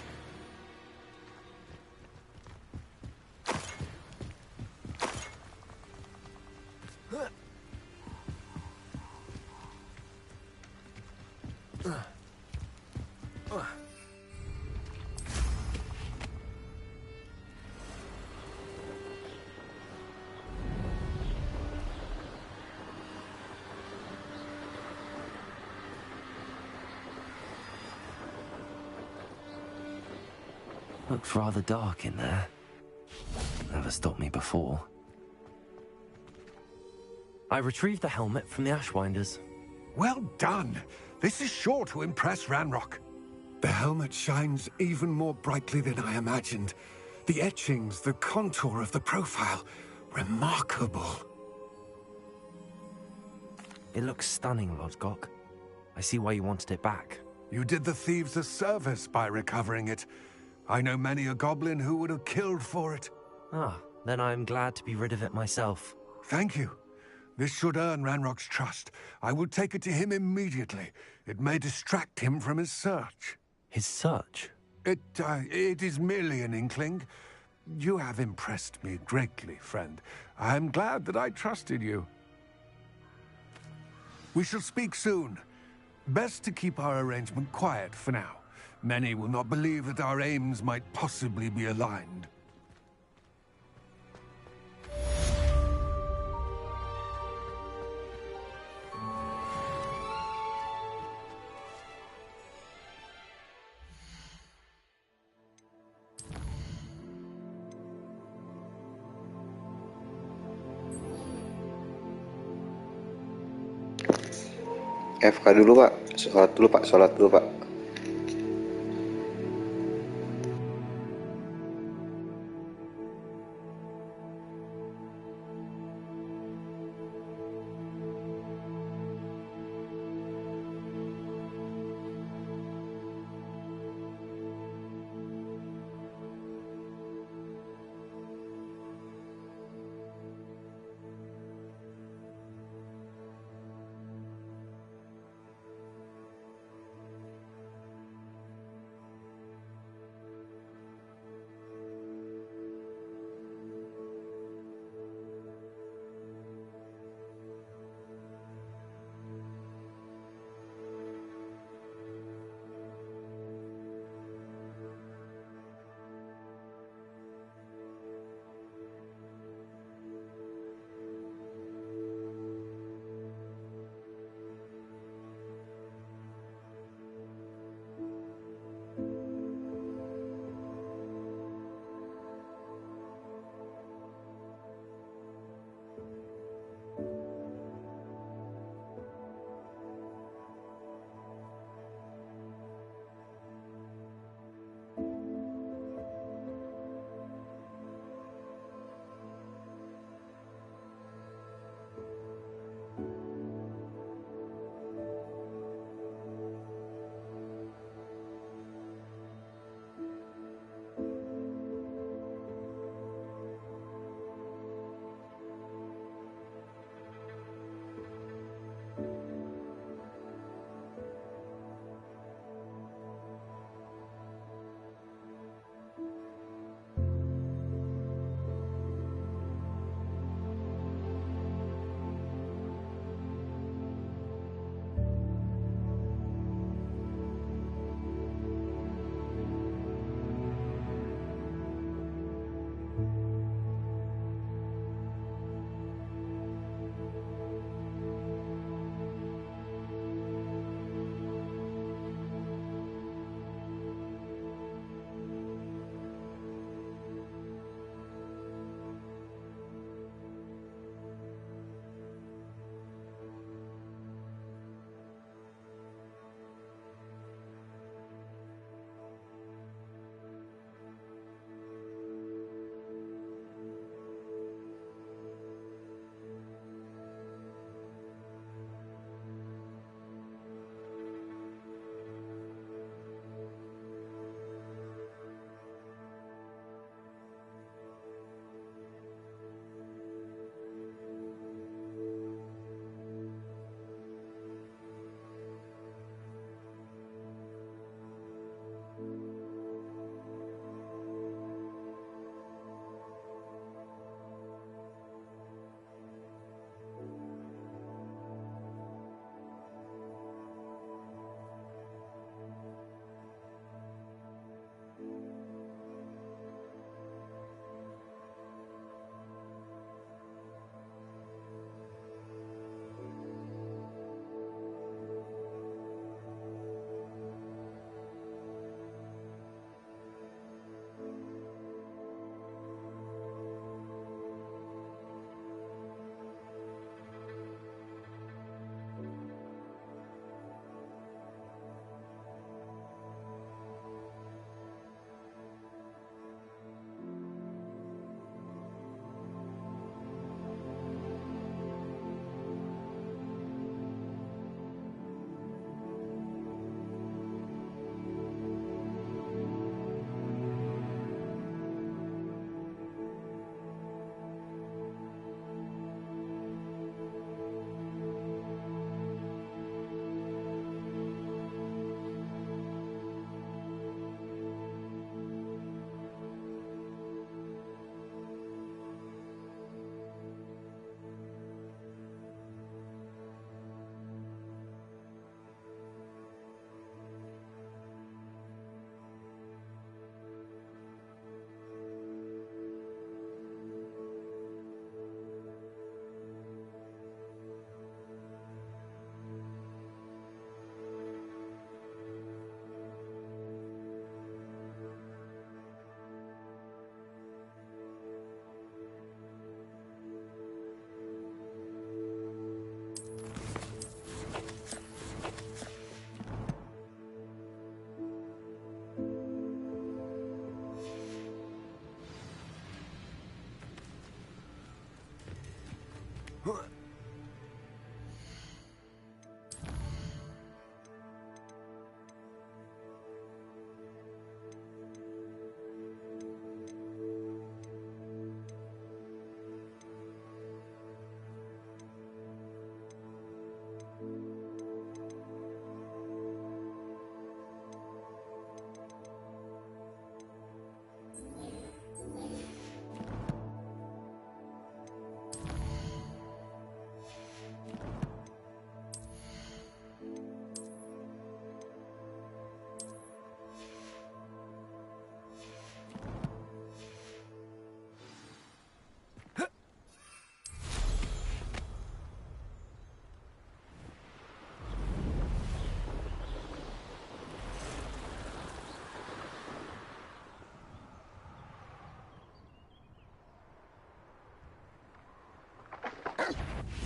Looked rather dark in there. Never stopped me before. I retrieved the helmet from the Ashwinders. Well done. This is sure to impress Ranrock. The helmet shines even more brightly than I imagined. The etchings, the contour of the profile. Remarkable. It looks stunning, Lodgok. I see why you wanted it back. You did the thieves a service by recovering it. I know many a goblin who would have killed for it. Ah, then I'm glad to be rid of it myself. Thank you. This should earn Ranrock's trust. I will take it to him immediately. It may distract him from his search. His search? It is merely an inkling. You have impressed me greatly, friend. I am glad that I trusted you. We shall speak soon. Best to keep our arrangement quiet for now. Many will not believe that our aims might possibly be aligned. FK dulu pak, sholat dulu pak.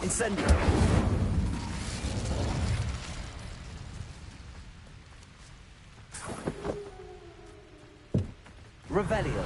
Incendio. Revelio.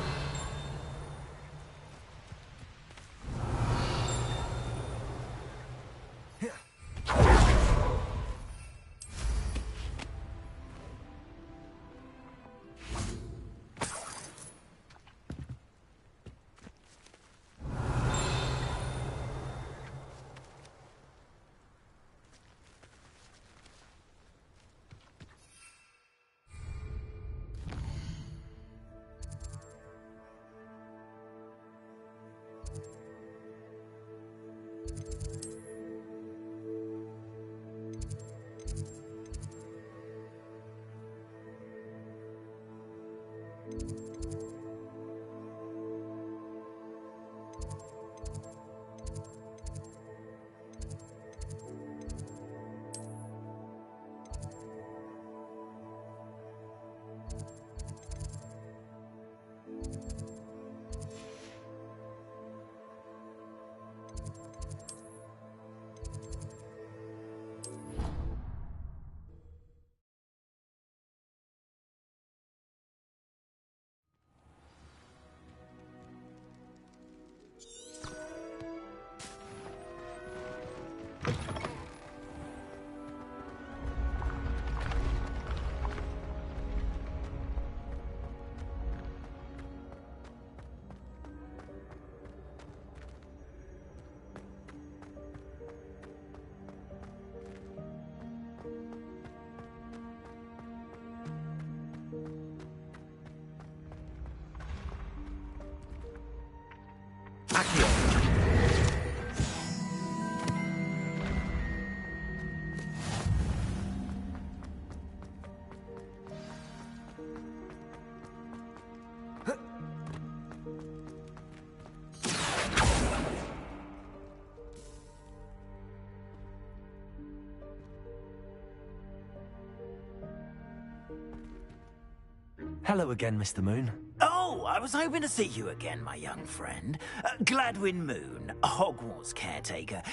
Hello again, Mr. Moon. Oh, I was hoping to see you again, my young friend. Gladwin Moon, Hogwarts caretaker,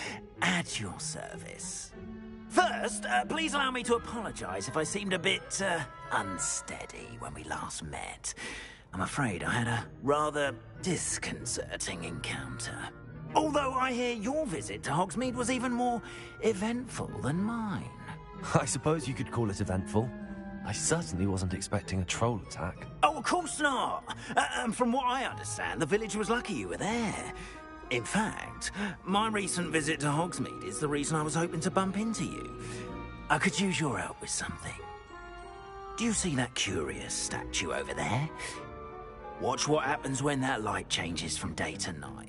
at your service. First, please allow me to apologize if I seemed a bit, unsteady when we last met. I'm afraid I had a rather disconcerting encounter. Although I hear your visit to Hogsmeade was even more eventful than mine. I suppose you could call it eventful. I certainly wasn't expecting a troll attack. Oh, of course not. And from what I understand, the village was lucky you were there. In fact, my recent visit to Hogsmeade is the reason I was hoping to bump into you. I could use your help with something. Do you see that curious statue over there? Watch what happens when that light changes from day to night.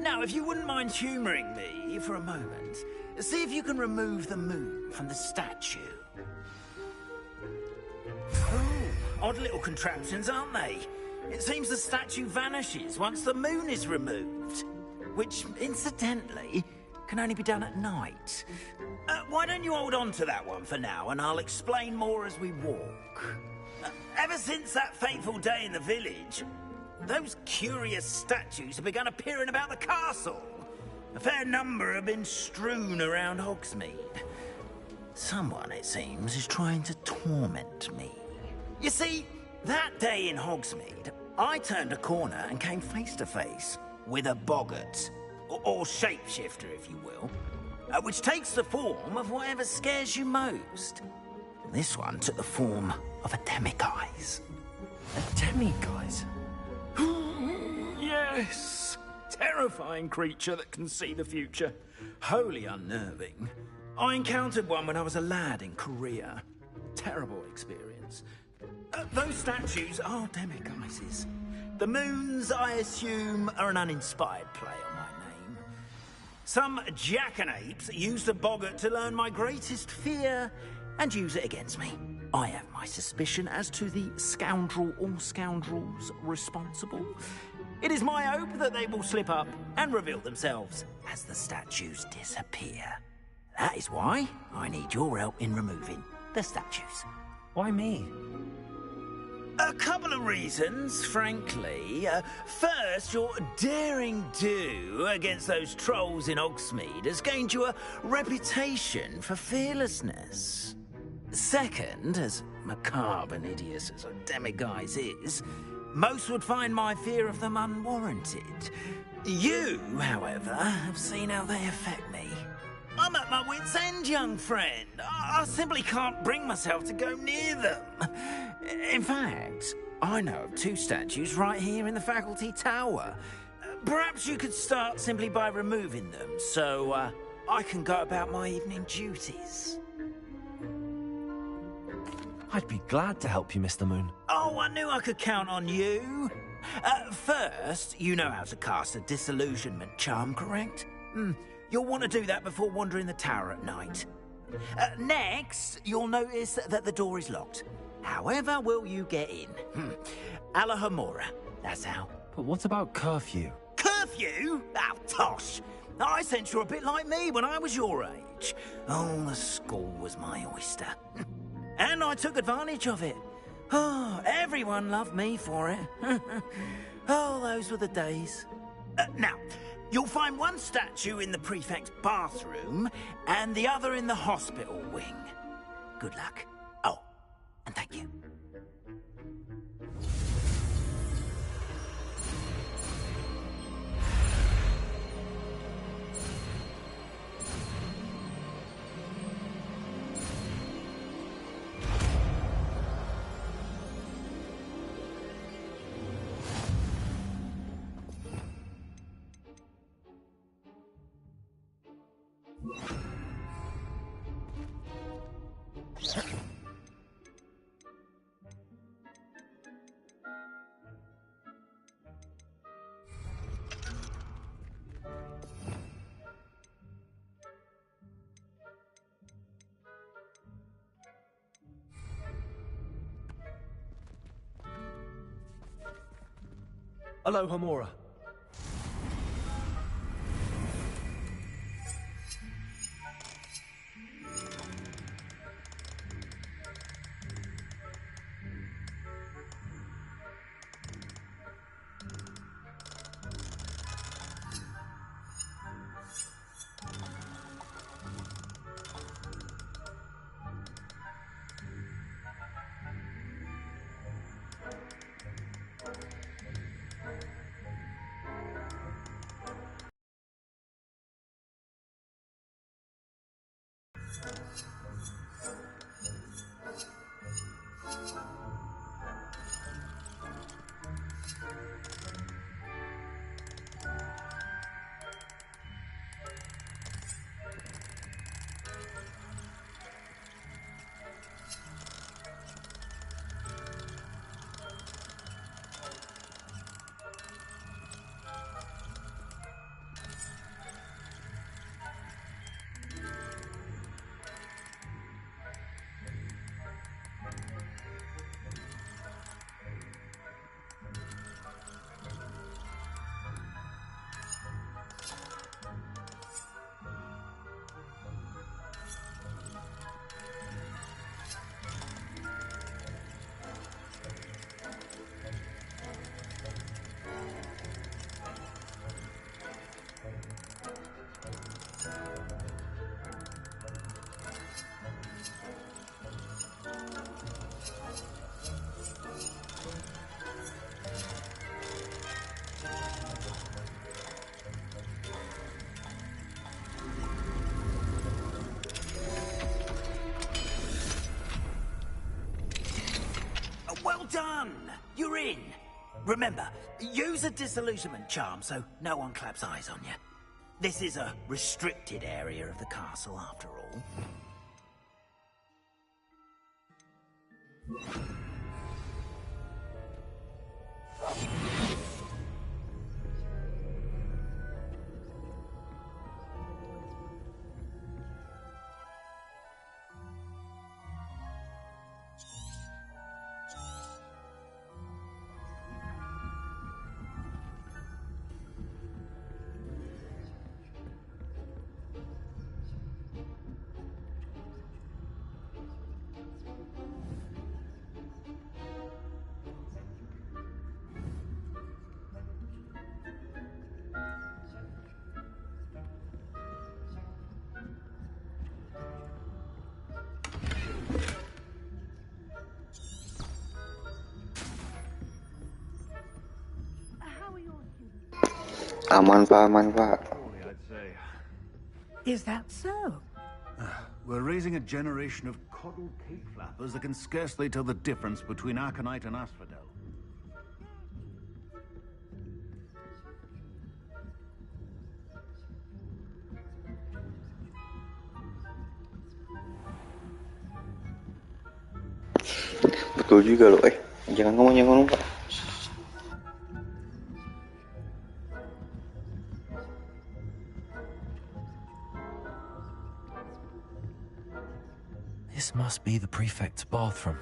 Now, if you wouldn't mind humouring me for a moment, see if you can remove the moon from the statue. Oh, odd little contraptions, aren't they? It seems the statue vanishes once the moon is removed, which, incidentally, can only be done at night. Why don't you hold on to that one for now, and I'll explain more as we walk. Ever since that fateful day in the village, those curious statues have begun appearing about the castle. A fair number have been strewn around Hogsmeade. Someone, it seems, is trying to torment me. You see, that day in Hogsmeade, I turned a corner and came face to face with a boggart, or shapeshifter, if you will, which takes the form of whatever scares you most. This one took the form of a demiguise. A demiguise? Yes! Terrifying creature that can see the future. Wholly unnerving. I encountered one when I was a lad in Korea. Terrible experience. Those statues are demiguises. The moons, I assume, are an uninspired play on my name. Some jackanapes used the boggart to learn my greatest fear and use it against me. I have my suspicion as to the scoundrel or scoundrels responsible. It is my hope that they will slip up and reveal themselves as the statues disappear. That is why I need your help in removing the statues. Why me? A couple of reasons, frankly. First, your daring do against those trolls in Hogsmeade has gained you a reputation for fearlessness. Second, as macabre and hideous as a demiguise is, most would find my fear of them unwarranted. You, however, have seen how they affect me. I'm at my wit's end, young friend. I simply can't bring myself to go near them. In fact, I know of 2 statues right here in the faculty tower. Perhaps you could start simply by removing them, so I can go about my evening duties. I'd be glad to help you, Mr. Moon. Oh, I knew I could count on you. First, you know how to cast a disillusionment charm, correct? You'll want to do that before wandering the tower at night. Next, you'll notice that the door is locked. However will you get in? Alahomora, that's how. But what about curfew? Curfew? Oh, tosh. I sense you're a bit like me when I was your age. Oh, the school was my oyster. And I took advantage of it. Oh, everyone loved me for it. Oh, those were the days. Now, you'll find one statue in the prefect's bathroom and the other in the hospital wing. Good luck. Oh, and thank you. Alohomora. done. You're in. Remember, use a disillusionment charm so no one claps eyes on you. This is a restricted area of the castle, after all. Aman Pak. Is that so? We're raising a generation of coddled cape flappers that can scarcely tell the difference between Aconite and Asphodel. Betul juga loh, jangan ngomong Pak. This must be the prefect's bathroom.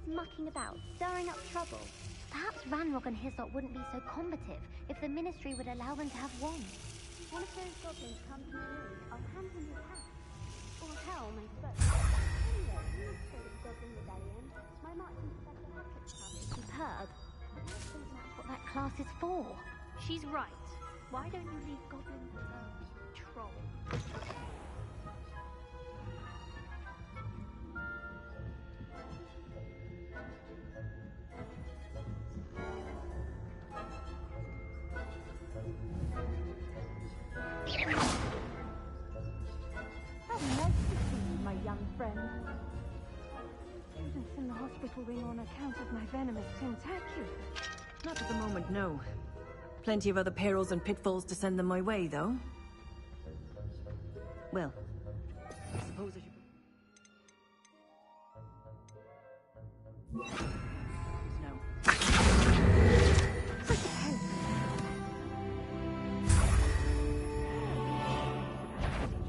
Mucking about, stirring up trouble. Perhaps Ranrock and Hislop wouldn't be so combative if the Ministry would allow them to have wands. One of those goblins comes to me, I'll hand him his hat. Or helm, I suppose. Anyway, you must go to the Goblin Rebellion. My marching professor Hatchet class is superb. I don't think that's what that class is for. She's right. Why don't you leave goblins alone, troll? How nice to see you, my young friend. Students in the hospital wing on account of my venomous tentacle. Not at the moment, no. Plenty of other perils and pitfalls to send them my way, though. Well, I suppose I should... No.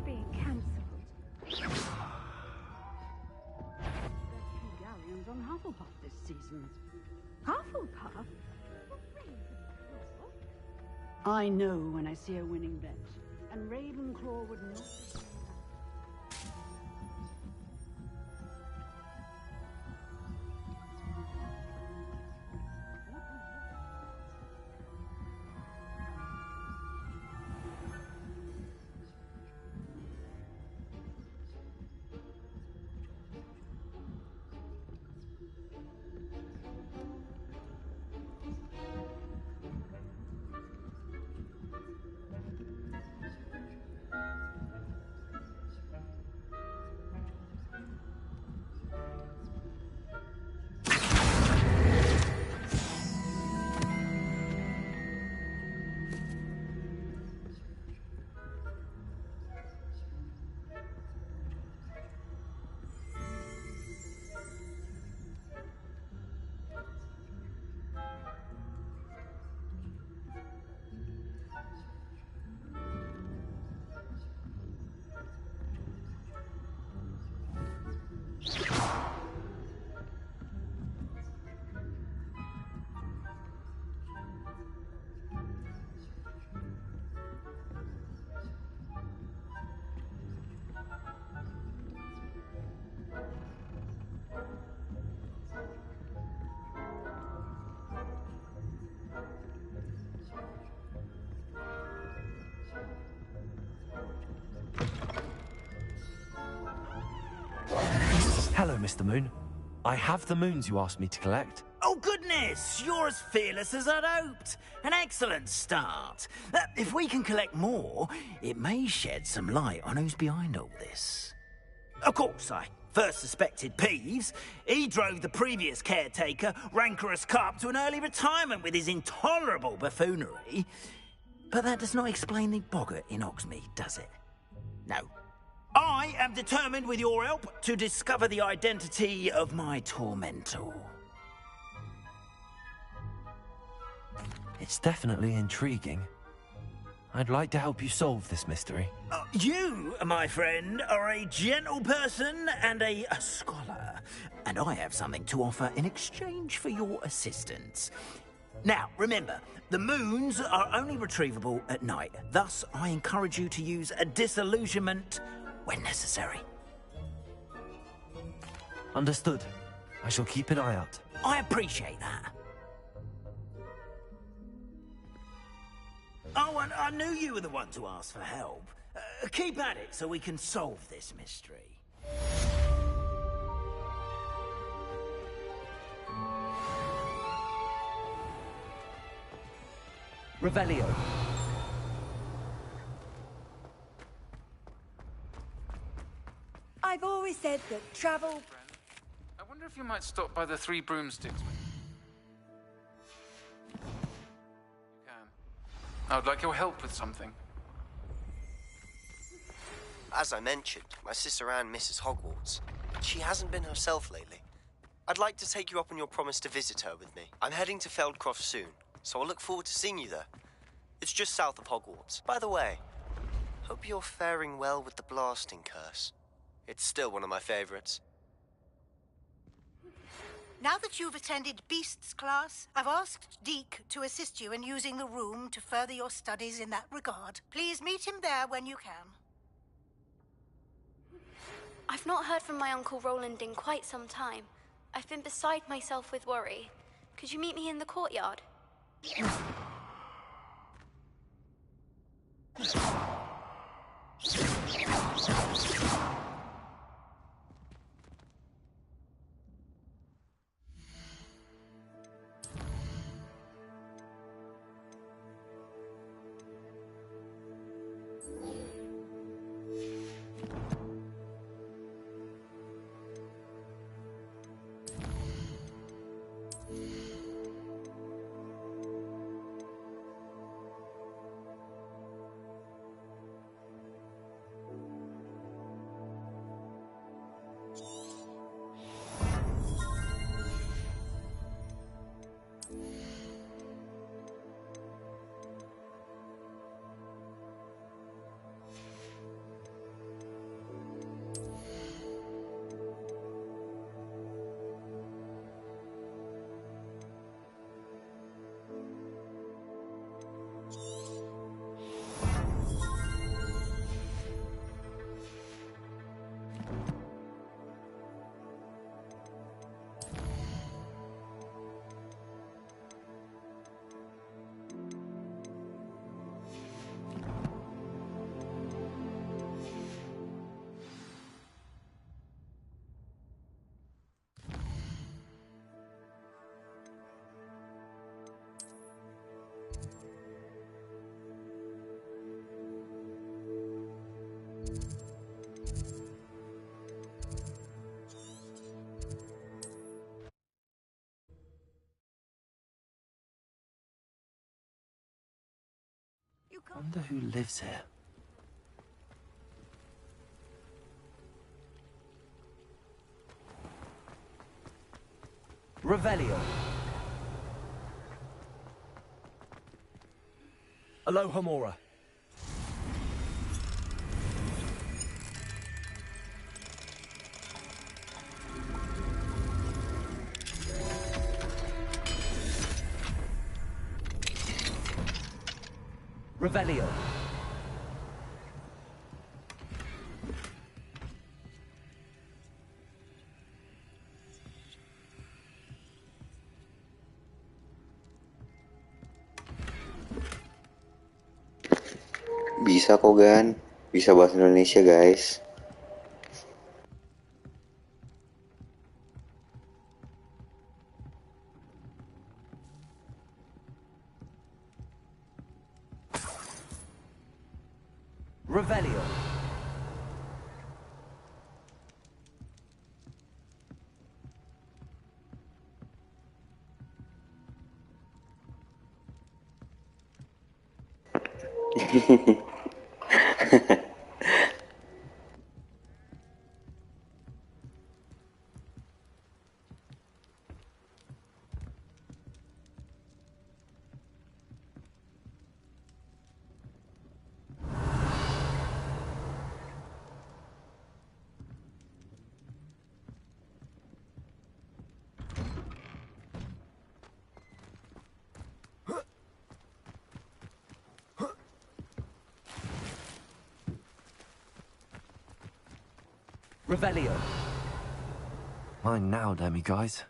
Being cancelled. Galleons on Hufflepuff this season. Hufflepuff? I know when I see a winning bet, and Ravenclaw would not. Mr. Moon. I have the moons you asked me to collect. Oh, goodness! You're as fearless as I'd hoped. An excellent start. If we can collect more, it may shed some light on who's behind all this. Of course, I first suspected Peeves. He drove the previous caretaker, Rancorous Carp, to an early retirement with his intolerable buffoonery. But that does not explain the boggart in Hogsmeade, does it? No. I am determined, with your help, to discover the identity of my tormentor. It's definitely intriguing. I'd like to help you solve this mystery. You, my friend, are a gentle person and a scholar, and I have something to offer in exchange for your assistance. Now, remember, the moons are only retrievable at night. Thus, I encourage you to use a disillusionment when necessary. Understood. I shall keep an eye out. I appreciate that. Oh, and I knew you were the one to ask for help. Keep at it so we can solve this mystery. Revelio. I've always said that travel... I wonder if you might stop by the Three Broomsticks. You can. I would like your help with something. As I mentioned, my sister Anne misses Hogwarts. She hasn't been herself lately. I'd like to take you up on your promise to visit her with me. I'm heading to Feldcroft soon, so I'll look forward to seeing you there. It's just south of Hogwarts. By the way, hope you're faring well with the blasting curse. It's still one of my favorites. Now that you've attended Beasts class, I've asked Deke to assist you in using the room to further your studies in that regard. Please meet him there when you can. I've not heard from my Uncle Roland in quite some time. I've been beside myself with worry. Could you meet me in the courtyard? Wonder who lives here. Revelio. Alohomora. Revelio. Bisa kok Gan, bisa bahasa Indonesia guys. Revelio. Revelio. Mine now, demiguise.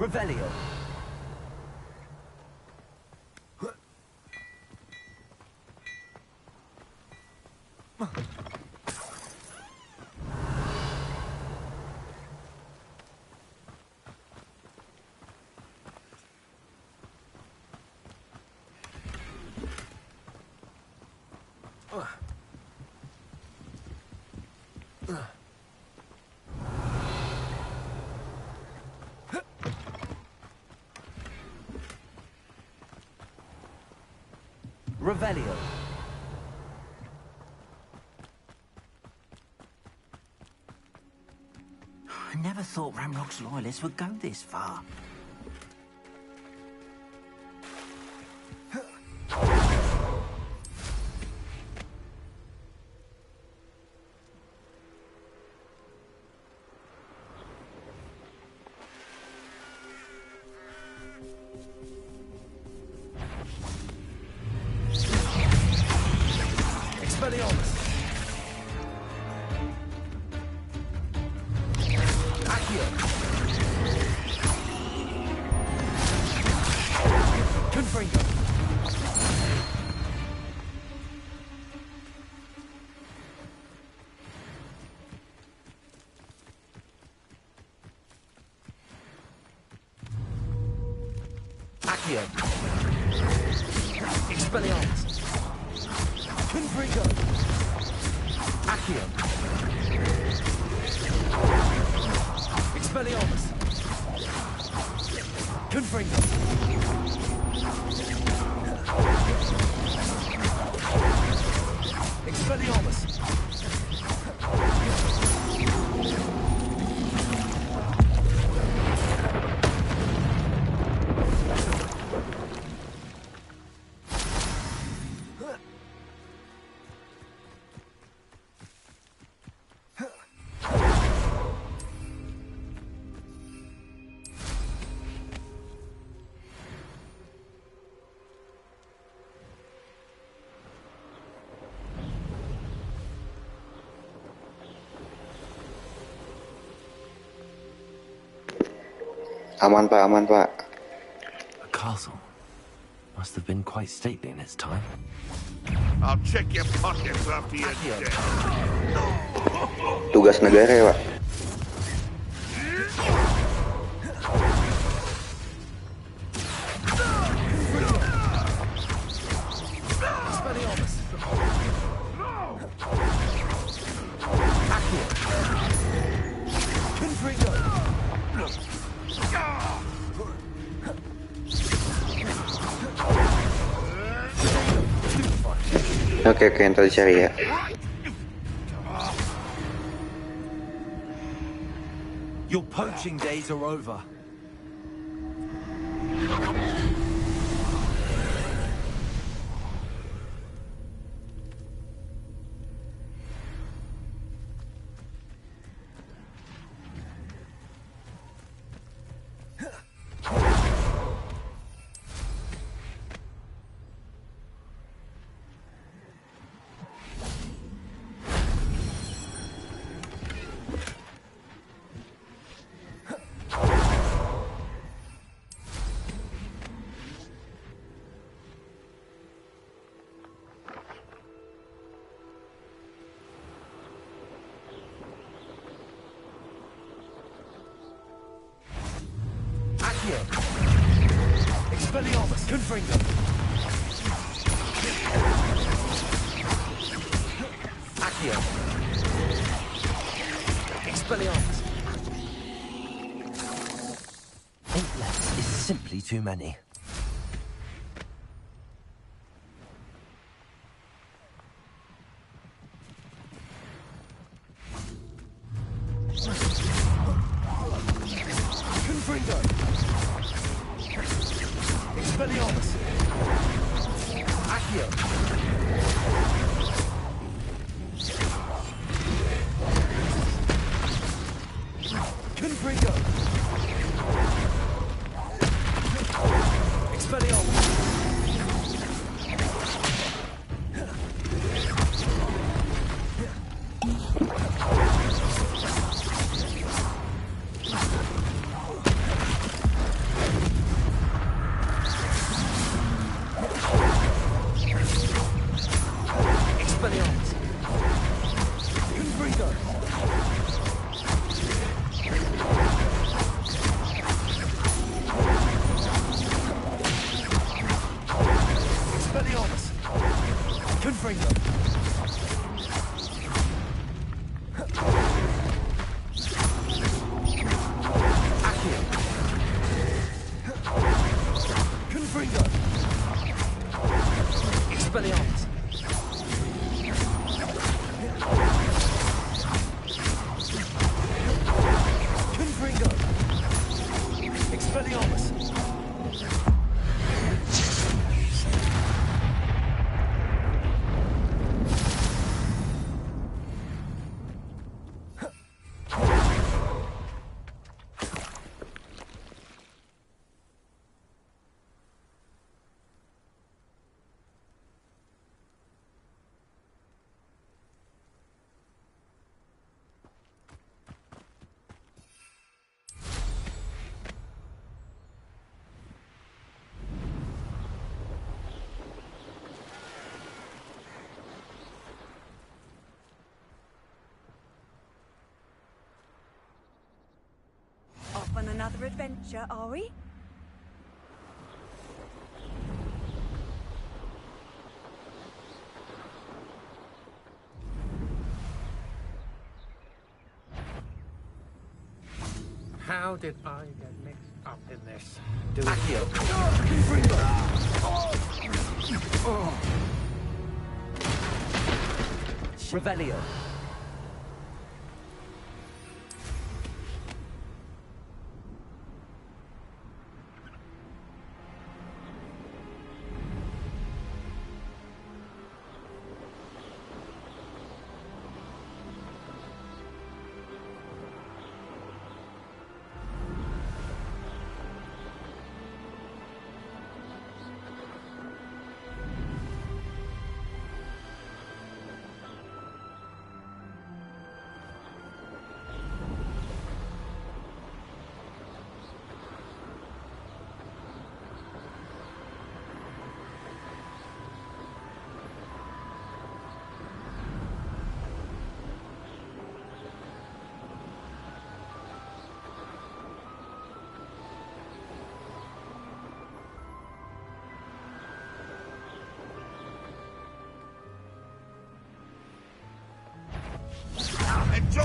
Revelio. Revelio. I never thought Ramrock's loyalists would go this far. Expelliarmus. Confringo. Accio. Expelliarmus. Confringo. Expelliarmus. Aman Pak, aman Pak. A castle. Must have been quite stately in its time. I'll check your pockets after you're dead. Tugas negara ya, Pak. Oke, ntar dicari ya. Your poaching days are over. Expelliarmus, Confringo. Accio. Expelliarmus. 8 left is simply too many. Confringo. Expelliarmus. Accio. Confringo. Expelliarmus. Expelliarmus. Confringo. Expelliarmus. Confringo. Accio. Confringo. Expelliarmus. Confringo. Expelliarmus. Off on another adventure, are we? How did I get mixed up in this? Accio. Confringo. Revelio. No,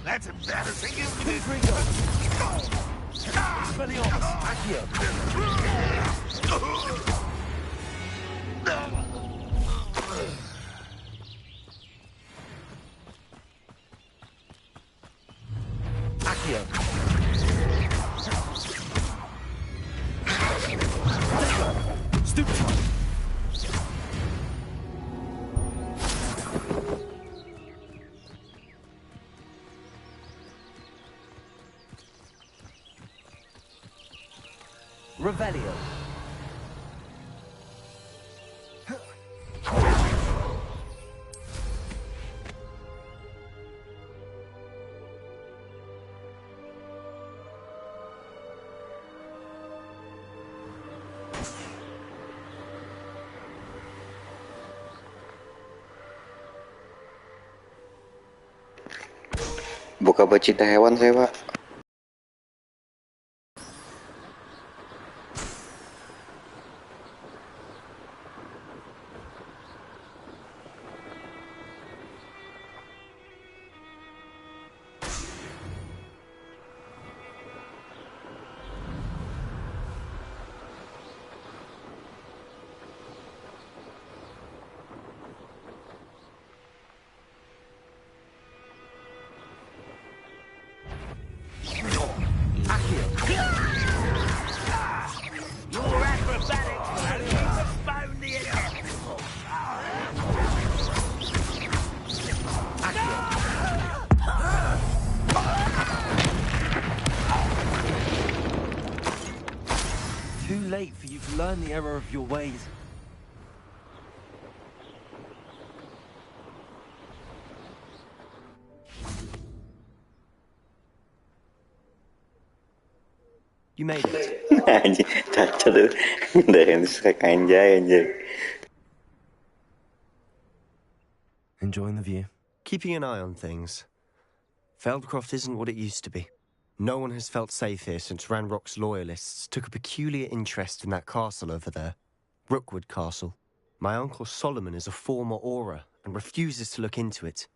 that's embarrassing, isn't it? Revelio. Buka pecinta hewan saya, Pak. Your acrobatics will only postpone the inevitable. Too late for you to learn the error of your ways. You made it. Anjing, cacat tuh. Dari strike anjay. Enjoying the view? Keeping an eye on things. Feldcroft isn't what it used to be. No one has felt safe here since Ranrock's loyalists took a peculiar interest in that castle over there. Rookwood Castle. My uncle Solomon is a former Auror and refuses to look into it,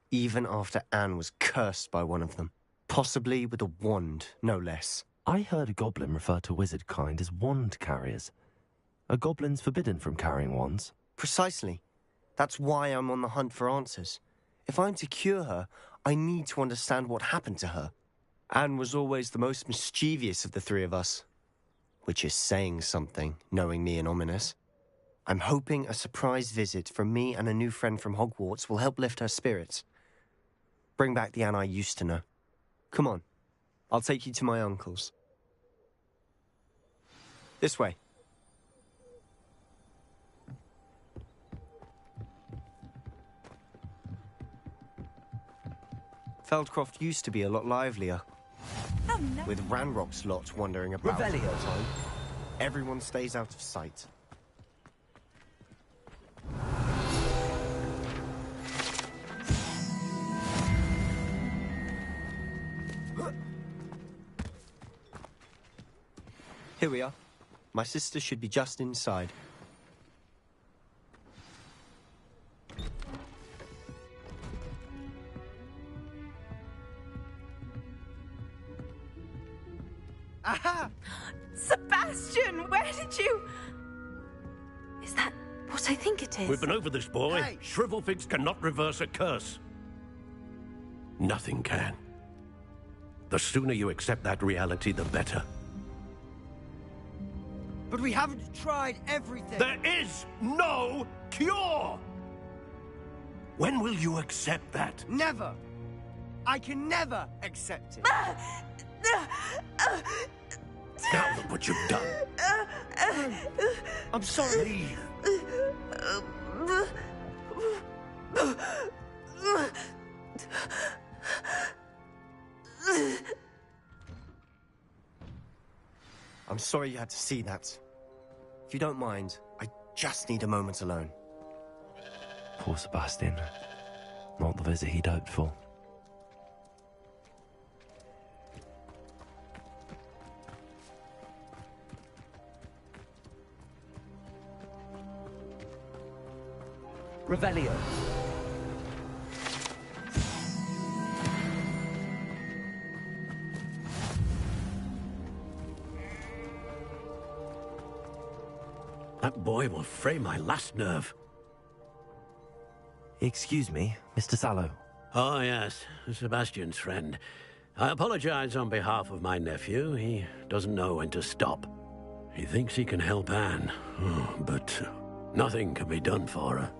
even after Anne was cursed by one of them. Possibly with a wand, no less. I heard a goblin refer to wizard kind as wand carriers. Are goblins forbidden from carrying wands? Precisely. That's why I'm on the hunt for answers. If I'm to cure her, I need to understand what happened to her. Anne was always the most mischievous of the three of us. Which is saying something, knowing me and Ominous. I'm hoping a surprise visit from me and a new friend from Hogwarts will help lift her spirits. Bring back the Anne I used to know. Come on. I'll take you to my uncle's. This way. Feldcroft used to be a lot livelier. Oh, no. With Ranrock's lot wandering about all the Revelio. time. Everyone stays out of sight. Here we are. My sister should be just inside. Aha! Sebastian, where did you... Is that what I think it is? We've been over this, boy. Hey. Shrivelfigs cannot reverse a curse. Nothing can. The sooner you accept that reality, the better. But we haven't tried everything. There is no cure! When will you accept that? Never. I can never accept it. Now look what you've done. I'm sorry. I'm sorry you had to see that. If you don't mind, I just need a moment alone. Poor Sebastian. Not the visit he'd hoped for. Revelio. That boy will fray my last nerve. Excuse me, Mr. Sallow. Oh, yes, Sebastian's friend. I apologize on behalf of my nephew. He doesn't know when to stop. He thinks he can help Anne, but nothing can be done for her.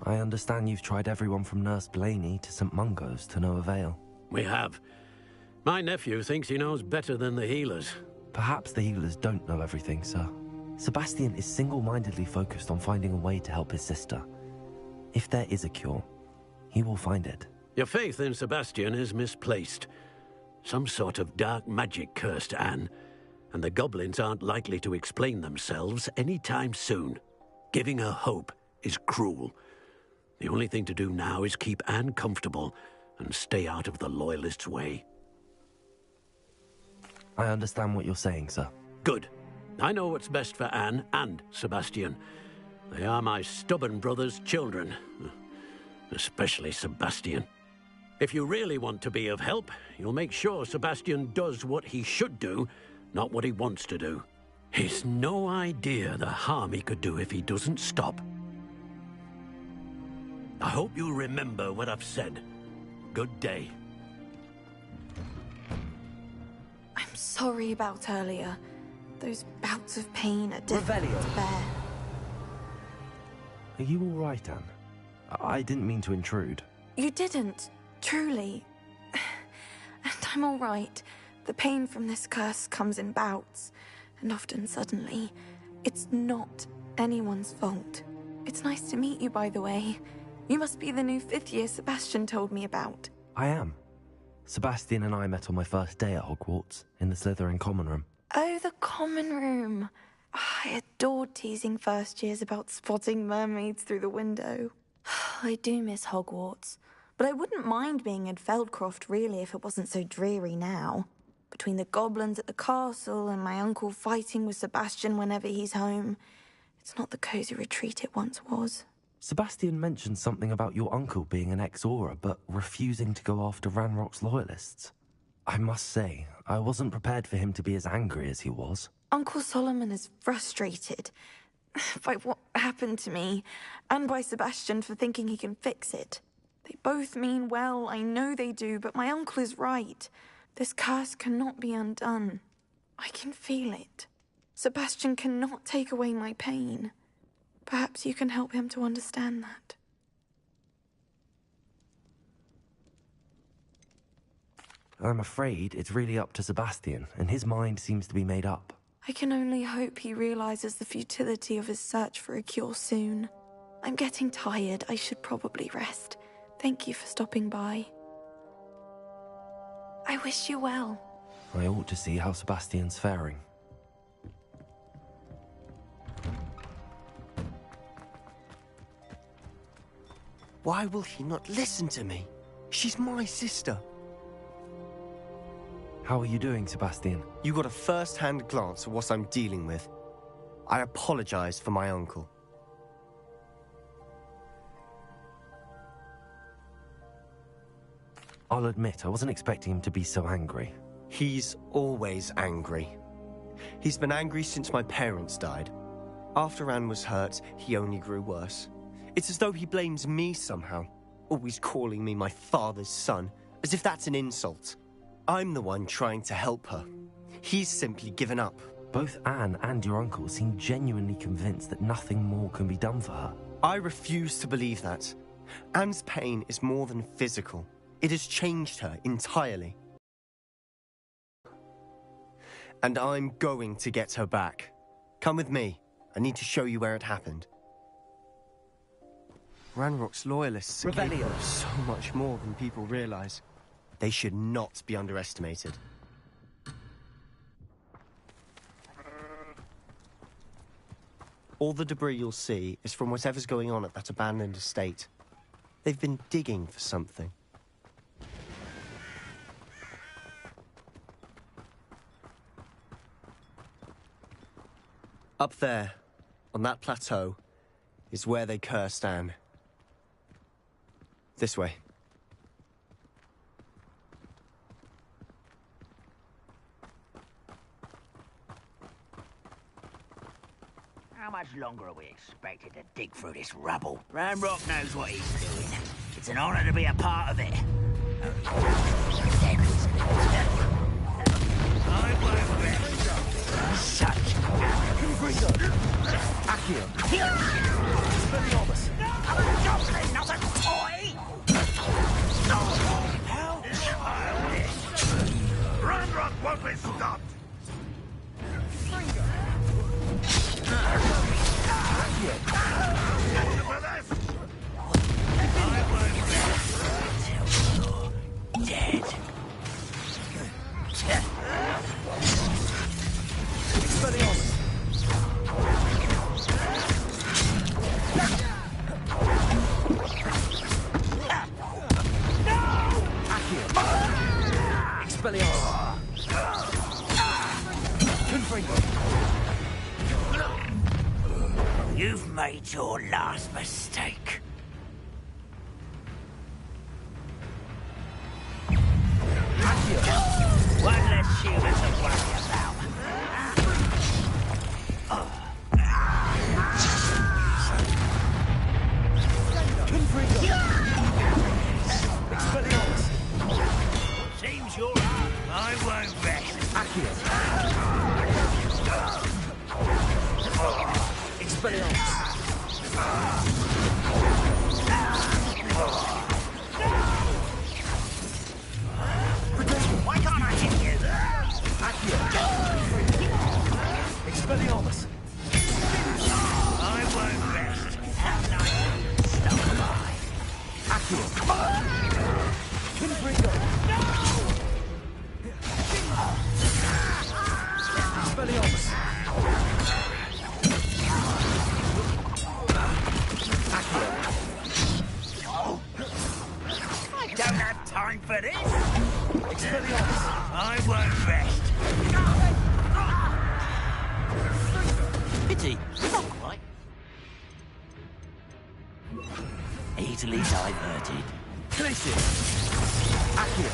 I understand you've tried everyone from Nurse Blaney to St. Mungo's to no avail. We have. My nephew thinks he knows better than the healers. Perhaps the healers don't know everything, sir. Sebastian is single-mindedly focused on finding a way to help his sister. If there is a cure, he will find it. Your faith in Sebastian is misplaced. Some sort of dark magic cursed Anne, and the goblins aren't likely to explain themselves anytime soon. Giving her hope is cruel. The only thing to do now is keep Anne comfortable and stay out of the Loyalists' way. I understand what you're saying, sir. Good. I know what's best for Anne and Sebastian. They are my stubborn brother's children. Especially Sebastian. If you really want to be of help, you'll make sure Sebastian does what he should do, not what he wants to do. He's no idea the harm he could do if he doesn't stop. I hope you'll remember what I've said. Good day. I'm sorry about earlier. Those bouts of pain are difficult to bear. Are you all right, Anne? I didn't mean to intrude. You didn't, truly. And I'm all right. The pain from this curse comes in bouts, and often suddenly. It's not anyone's fault. It's nice to meet you, by the way. You must be the new 5th year Sebastian told me about. I am. Sebastian and I met on my first day at Hogwarts, in the Slytherin common room. Oh, the common room. I adored teasing first years about spotting mermaids through the window. I do miss Hogwarts, but I wouldn't mind being in Feldcroft really if it wasn't so dreary now. Between the goblins at the castle and my uncle fighting with Sebastian whenever he's home, it's not the cozy retreat it once was. Sebastian mentioned something about your uncle being an ex-Auror, but refusing to go after Ranrock's loyalists. I must say, I wasn't prepared for him to be as angry as he was. Uncle Solomon is frustrated by what happened to me, and by Sebastian for thinking he can fix it. They both mean well, I know they do, but my uncle is right. This curse cannot be undone. I can feel it. Sebastian cannot take away my pain. Perhaps you can help him to understand that. I'm afraid it's really up to Sebastian, and his mind seems to be made up. I can only hope he realizes the futility of his search for a cure soon. I'm getting tired. I should probably rest. Thank you for stopping by. I wish you well. I ought to see how Sebastian's faring. Why will he not listen to me? She's my sister. How are you doing, Sebastian? You got a first-hand glance at what I'm dealing with. I apologize for my uncle. I'll admit, I wasn't expecting him to be so angry. He's always angry. He's been angry since my parents died. After Anne was hurt, he only grew worse. It's as though he blames me somehow, always calling me my father's son, as if that's an insult. I'm the one trying to help her. He's simply given up. Both Anne and your uncle seem genuinely convinced that nothing more can be done for her. I refuse to believe that. Anne's pain is more than physical. It has changed her entirely. And I'm going to get her back. Come with me. I need to show you where it happened. Ranrock's loyalists are capable of so much more than people realize. They should not be underestimated. All the debris you'll see is from whatever's going on at that abandoned estate. They've been digging for something. Up there, on that plateau, is where they cursed Anne. This way. How much longer are we expected to dig through this rubble? Ranrock knows what he's doing. It's an honor to be a part of it. I won't rest. Such Accio. Expelliarmus. I'm a goblin, not a toy! How childish! Ranrock won't be stopped! Dead. Expelliarmus. Expelliarmus. Confringo. You've made your last mistake. One less human to worry about. Expelliarmus. Seems you're up. I won't rest. Expelliarmus. Why can't I hit you? Expelliarmus. I won't rest. How nice stuff by. Confringo. Expelliarmus. I don't have time for this. Expelliarmus. I won't rest. Pity. Not quite. Easily diverted. Glacier. Accio.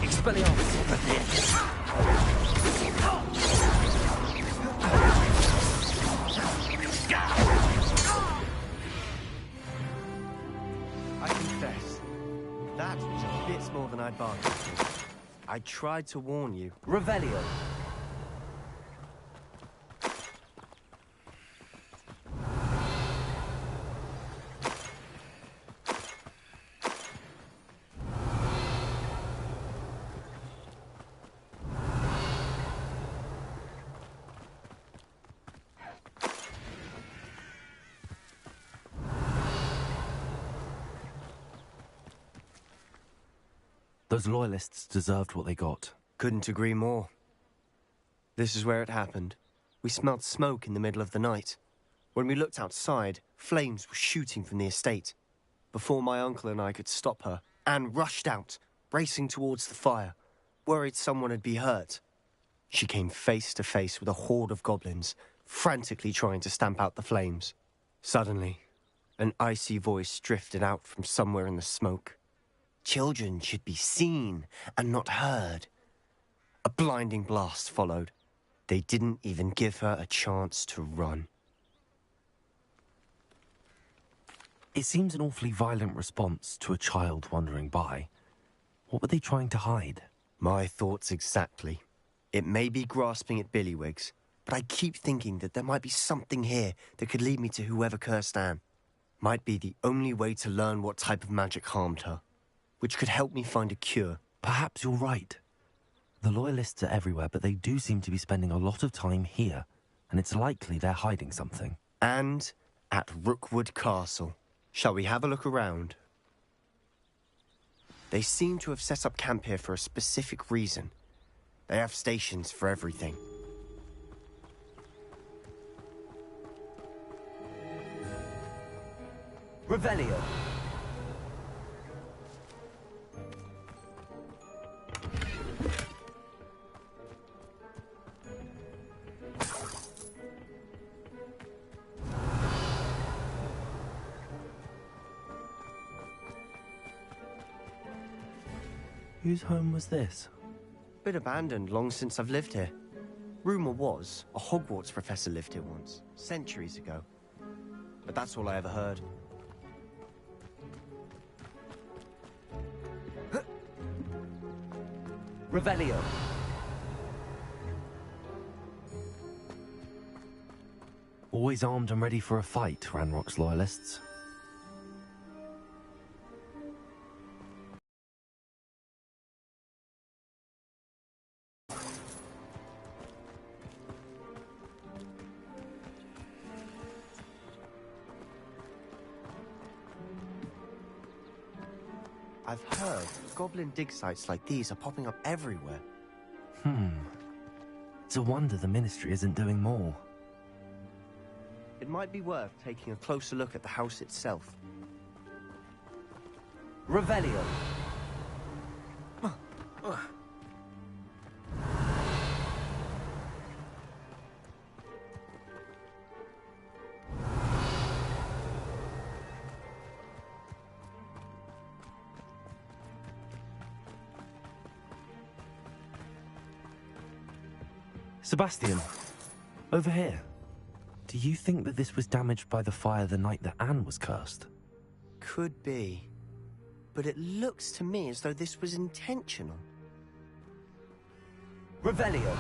Expelliarmus. I confess, that was a bit more than I'd bargained for. I tried to warn you. Revelio. Those loyalists deserved what they got. Couldn't agree more. This is where it happened. We smelled smoke in the middle of the night. When we looked outside, flames were shooting from the estate. Before my uncle and I could stop her, Anne rushed out, racing towards the fire, worried someone had been hurt. She came face to face with a horde of goblins, frantically trying to stamp out the flames. Suddenly, an icy voice drifted out from somewhere in the smoke. Children should be seen and not heard. A blinding blast followed. They didn't even give her a chance to run. It seems an awfully violent response to a child wandering by. What were they trying to hide? My thoughts exactly. It may be grasping at Billywigs, but I keep thinking that there might be something here that could lead me to whoever cursed Anne. Might be the only way to learn what type of magic harmed her, which could help me find a cure. Perhaps you're right. The loyalists are everywhere, but they do seem to be spending a lot of time here, and it's likely they're hiding something. And at Rookwood Castle. Shall we have a look around? They seem to have set up camp here for a specific reason. They have stations for everything. Revelio. Whose home was this? Been abandoned long since I've lived here. Rumour was a Hogwarts professor lived here once, centuries ago. But that's all I ever heard. Revelio. Always armed and ready for a fight, Ranrock's loyalists. I've heard goblin dig sites like these are popping up everywhere. It's a wonder the Ministry isn't doing more. It might be worth taking a closer look at the house itself. Revelio. Sebastian, over here. Do you think that this was damaged by the fire the night that Anne was cursed? Could be. But it looks to me as though this was intentional. Revelio.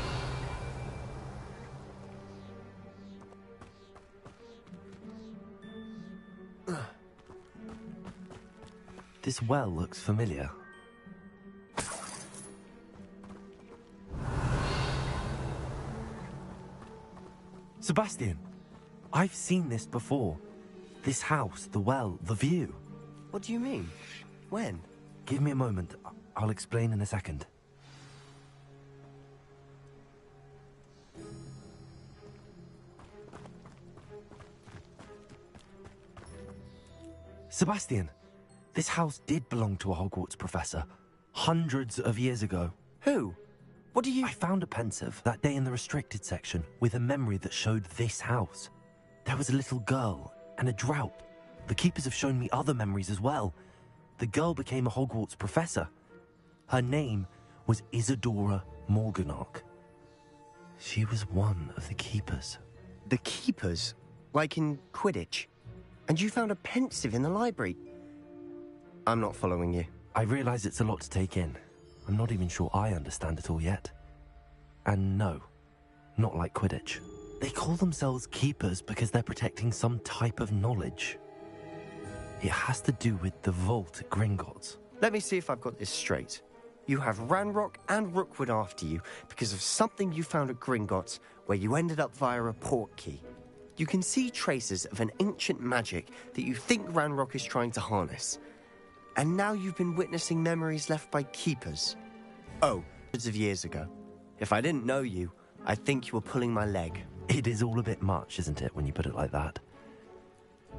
This well looks familiar. Sebastian, I've seen this before. This house, the well, the view. What do you mean? When? Give me a moment. I'll explain in a second. Sebastian, this house did belong to a Hogwarts professor. Hundreds of years ago. Who? What do you... I found a pensive that day in the restricted section with a memory that showed this house. There was a little girl and a drought. The keepers have shown me other memories as well. The girl became a Hogwarts professor. Her name was Isadora Morganach. She was one of the keepers. The keepers? Like in Quidditch? And you found a pensive in the library? I'm not following you. I realize it's a lot to take in. I'm not even sure I understand it all yet. And no, not like Quidditch. They call themselves keepers because they're protecting some type of knowledge. It has to do with the vault at Gringotts. Let me see if I've got this straight. You have Ranrock and Rookwood after you because of something you found at Gringotts where you ended up via a port key. You can see traces of an ancient magic that you think Ranrock is trying to harness. And now you've been witnessing memories left by keepers. Oh, hundreds of years ago. If I didn't know you, I'd think you were pulling my leg. It is all a bit much, isn't it, when you put it like that?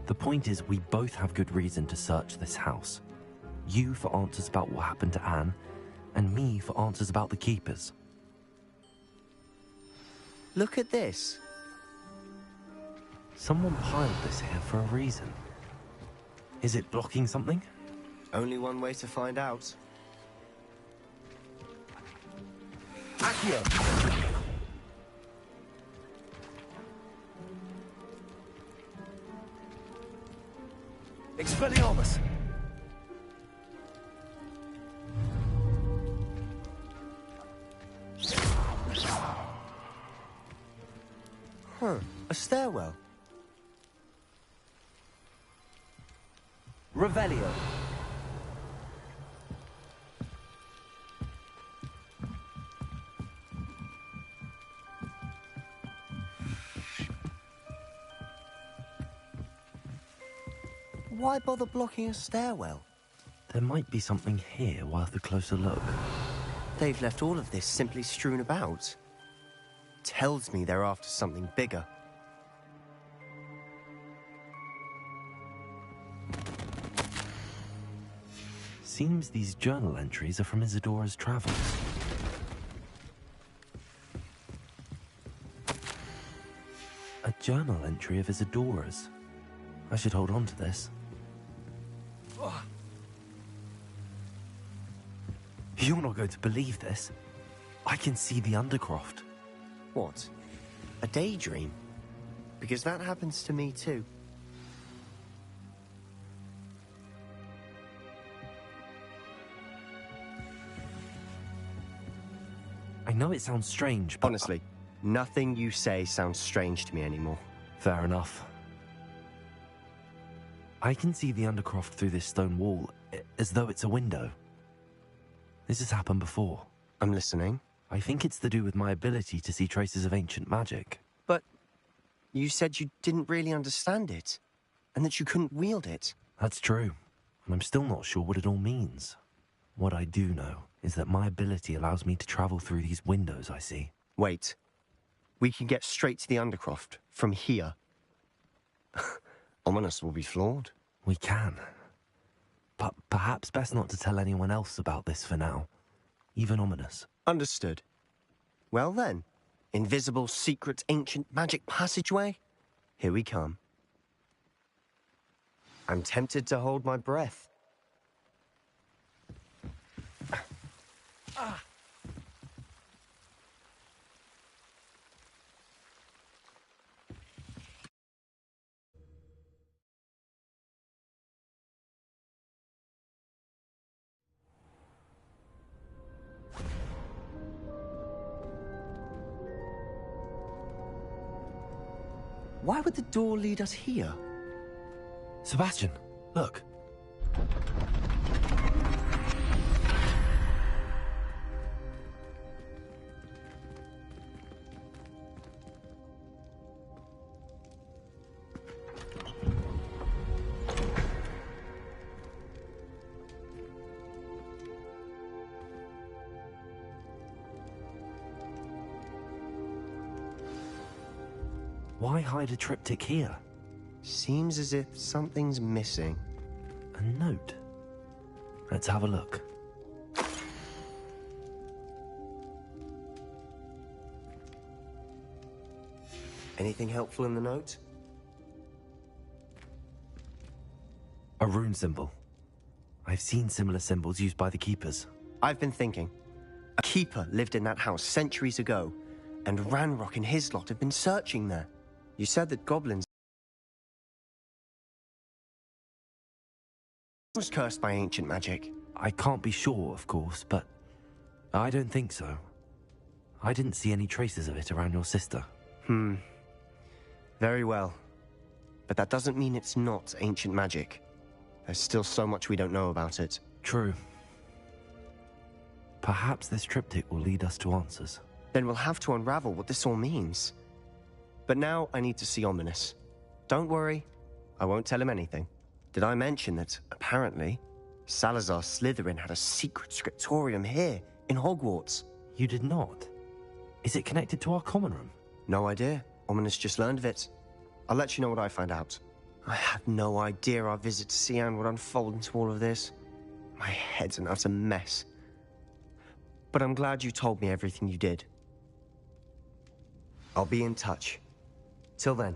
The point is, we both have good reason to search this house. You for answers about what happened to Anne, and me for answers about the keepers. Look at this. Someone piled this here for a reason. Is it blocking something? Only one way to find out. Accio! Expelliarmus! Huh, a stairwell. Revelio. Why bother blocking a stairwell? There might be something here worth a closer look. They've left all of this simply strewn about. Tells me they're after something bigger. Seems these journal entries are from Isadora's travels. A journal entry of Isadora's. I should hold on to You're not going to believe this. I can see the Undercroft. What? A daydream? Because that happens to me too. I know it sounds strange, but... Honestly, nothing you say sounds strange to me anymore. Fair enough. I can see the Undercroft through this stone wall, as though it's a window. This has happened before. I'm listening. I think it's to do with my ability to see traces of ancient magic. But you said you didn't really understand it, and that you couldn't wield it. That's true, and I'm still not sure what it all means. What I do know is that my ability allows me to travel through these windows I see. Wait. We can get straight to the Undercroft from here. Ominous will be floored. We can. But perhaps best not to tell anyone else about this for now. Even Ominous. Understood. Well then, invisible, secret, ancient magic passageway? Here we come. I'm tempted to hold my breath. Why would the door lead us here? Sebastian, look. Why hide a triptych here? Seems as if something's missing. A note. Let's have a look. Anything helpful in the note? A rune symbol. I've seen similar symbols used by the Keepers. I've been thinking. A keeper lived in that house centuries ago, and Ranrock and his lot have been searching there. You said that goblins was cursed by ancient magic. I can't be sure, of course, but I don't think so. I didn't see any traces of it around your sister. Very well. But that doesn't mean it's not ancient magic. There's still so much we don't know about it. True. Perhaps this triptych will lead us to answers. Then we'll have to unravel what this all means. But now I need to see Ominous. Don't worry, I won't tell him anything. Did I mention that, apparently, Salazar Slytherin had a secret scriptorium here, in Hogwarts? You did not? Is it connected to our common room? No idea. Ominous just learned of it. I'll let you know what I find out. I had no idea our visit to Cian would unfold into all of this. My head's an utter mess. But I'm glad you told me everything you did. I'll be in touch. Till then.